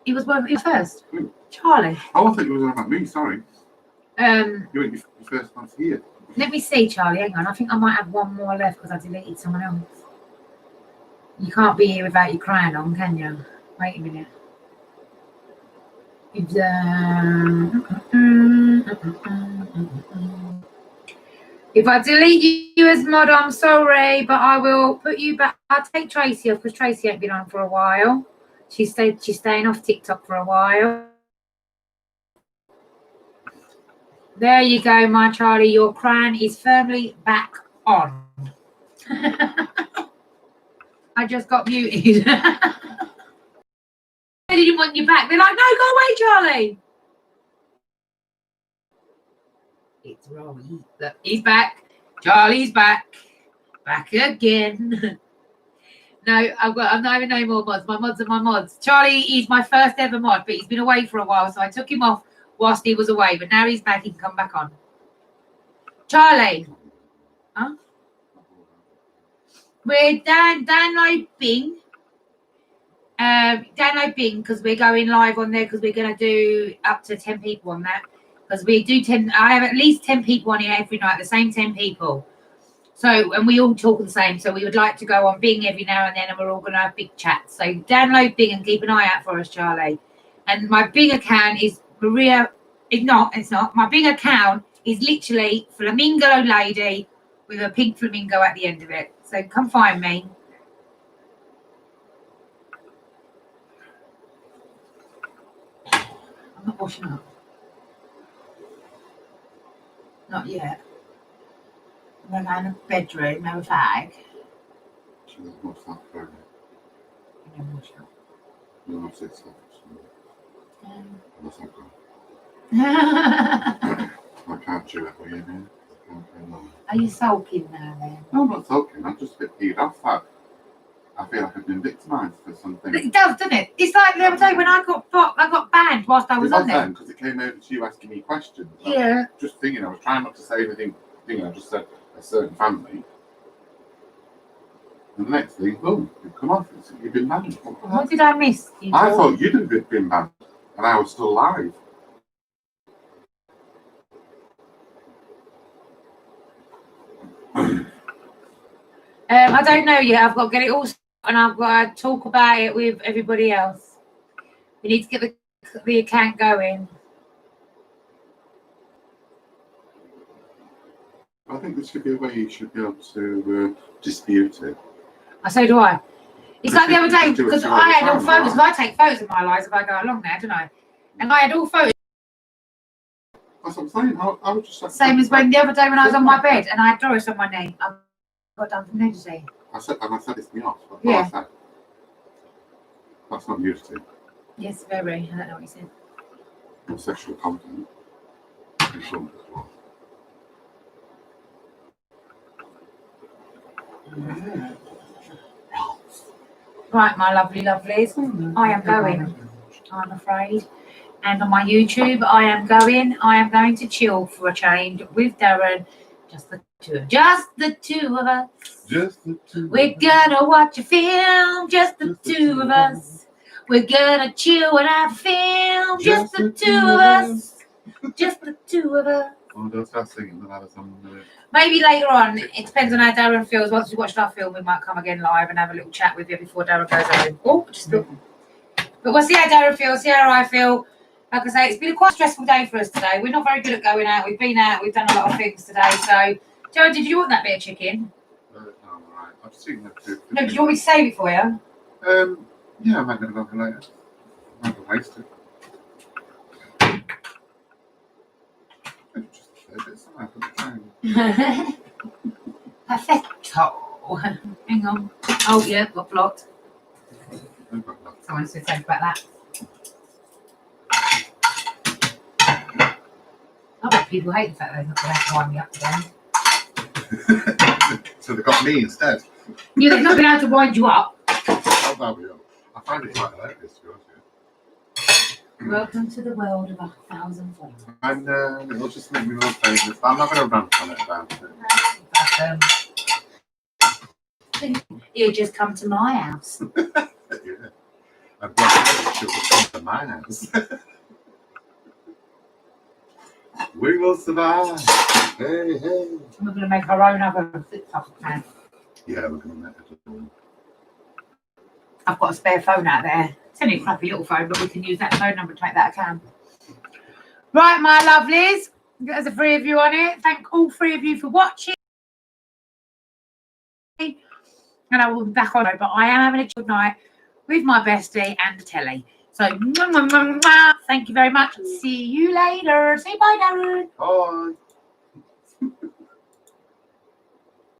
He was one of his first. Who? Charlie. Oh, I thought you were talking about me, sorry. Um, You went your first month here. Let me see, Charlie. Hang on. I think I might have one more left because I deleted someone else. You can't be here without your crown on, can you? Wait a minute. If I delete you as mod, I'm sorry, but I will put you back. I'll take Tracy off because Tracy ain't been on for a while. She's staying off TikTok for a while. There you go, my Charlie. Your crown is firmly back on. I just got muted. They didn't want you back. They're like, no, go away, Charlie. It's wrong. Look, he's back. Charlie's back. Back again. No, I'm not having no more mods. My mods are my mods. Charlie is my first ever mod, but he's been away for a while, so I took him off whilst he was away. But now he's back, he can come back on. Charlie. Huh? We're download Bing. Download Bing because we're going live on there because we're going to do up to 10 people on that. Because we do 10, I have at least 10 people on here every night, the same 10 people. So, and we all talk the same. So we would like to go on Bing every now and then and we're all going to have big chats. So download Bing and keep an eye out for us, Charlie. And my Bing account is Maria, it's not. My Bing account is literally Flamingo Lady with a pink flamingo at the end of it. So come find me. I'm not washing up. Not yet. I'm going to go in the bedroom, have a fag. She was more stuff for me. never wash up. No, I've said stuff. That's not good. I can't chew it for you, man. I can't do that. Are you sulking now then? No, I'm not talking. I'm just a bit peed off that. I feel like I've been victimised for something. It does, doesn't it? It's like the other day when I got banned whilst I was on there. Because it came over to you asking me questions. Yeah. Just thinking, I was trying not to say anything. Thinking I just said a certain family. And the next thing, boom, you've come off. You've been banned. What did I miss? I thought you'd have been banned, and I was still alive. I don't know yet. I've got to get it all sorted and I've got to talk about it with everybody else. We need to get the account going. I think there should be a way you should be able to dispute it. So do I. It's like the other day Do it because all I the had all time, photos. right? I take photos of my lives if I go along there, don't I? And I had all photos. That's what I'm saying. I would just Same as when the other day when I was on my bed and I had Doris on my knee. I got done from nudity. I said it's me off. That's Yeah. what I said. That's not nudity. Yes, very. I don't know what you said. Or sexual content. It's all as well. Right, my lovely lovelies. I am going, I'm afraid. And on my YouTube, I am going to chill for a change with Darren. Just the two of us. Just the two. We're gonna watch a film, just the two of us. We're gonna chill and have a film, just the two of us. Just the two of us. Oh, don't start singing. Then I was on Maybe later on, it depends on how Darren feels. Once we've watched our film, we might come again live and have a little chat with you before Darren goes home. Oh, just look. But we'll see how Darren feels, see how I feel. Like I say, it's been a quite stressful day for us today. We're not very good at going out. We've been out, we've done a lot of things today. So, Joe, did you want that bit of chicken? no, all right. I've seen that too. No, do you want me to save it for you? Yeah, I might get it over later. I'm not gonna waste it. Just a bit somewhere for the time. Perfecto. Hang on. Oh, yeah, got blocked. I've got that. Someone said something about that. I bet people hate the fact they're not going to have to wind me up again. So they got me instead. Yeah, they've not been able to wind you up. Oh, there we go. I find it quite hilarious to be honest with you. Welcome to the world of 1,000 forms. And it'll just make me more famous. I'm not going to rant on it about it. But, you just come to my house. Yeah. And what should come to my house? We will survive. Hey, hey. We're going to make our own other flip-flop pan. Yeah, we're going to make it. I've got a spare phone out there. It's only a crappy little phone, but we can use that phone number to make that account. Right, my lovelies. There's the three of you on it. Thank all three of you for watching. And I will be back on it, but I am having a good night with my bestie and the telly. So, thank you very much. See you later. Say bye, Darren. Bye.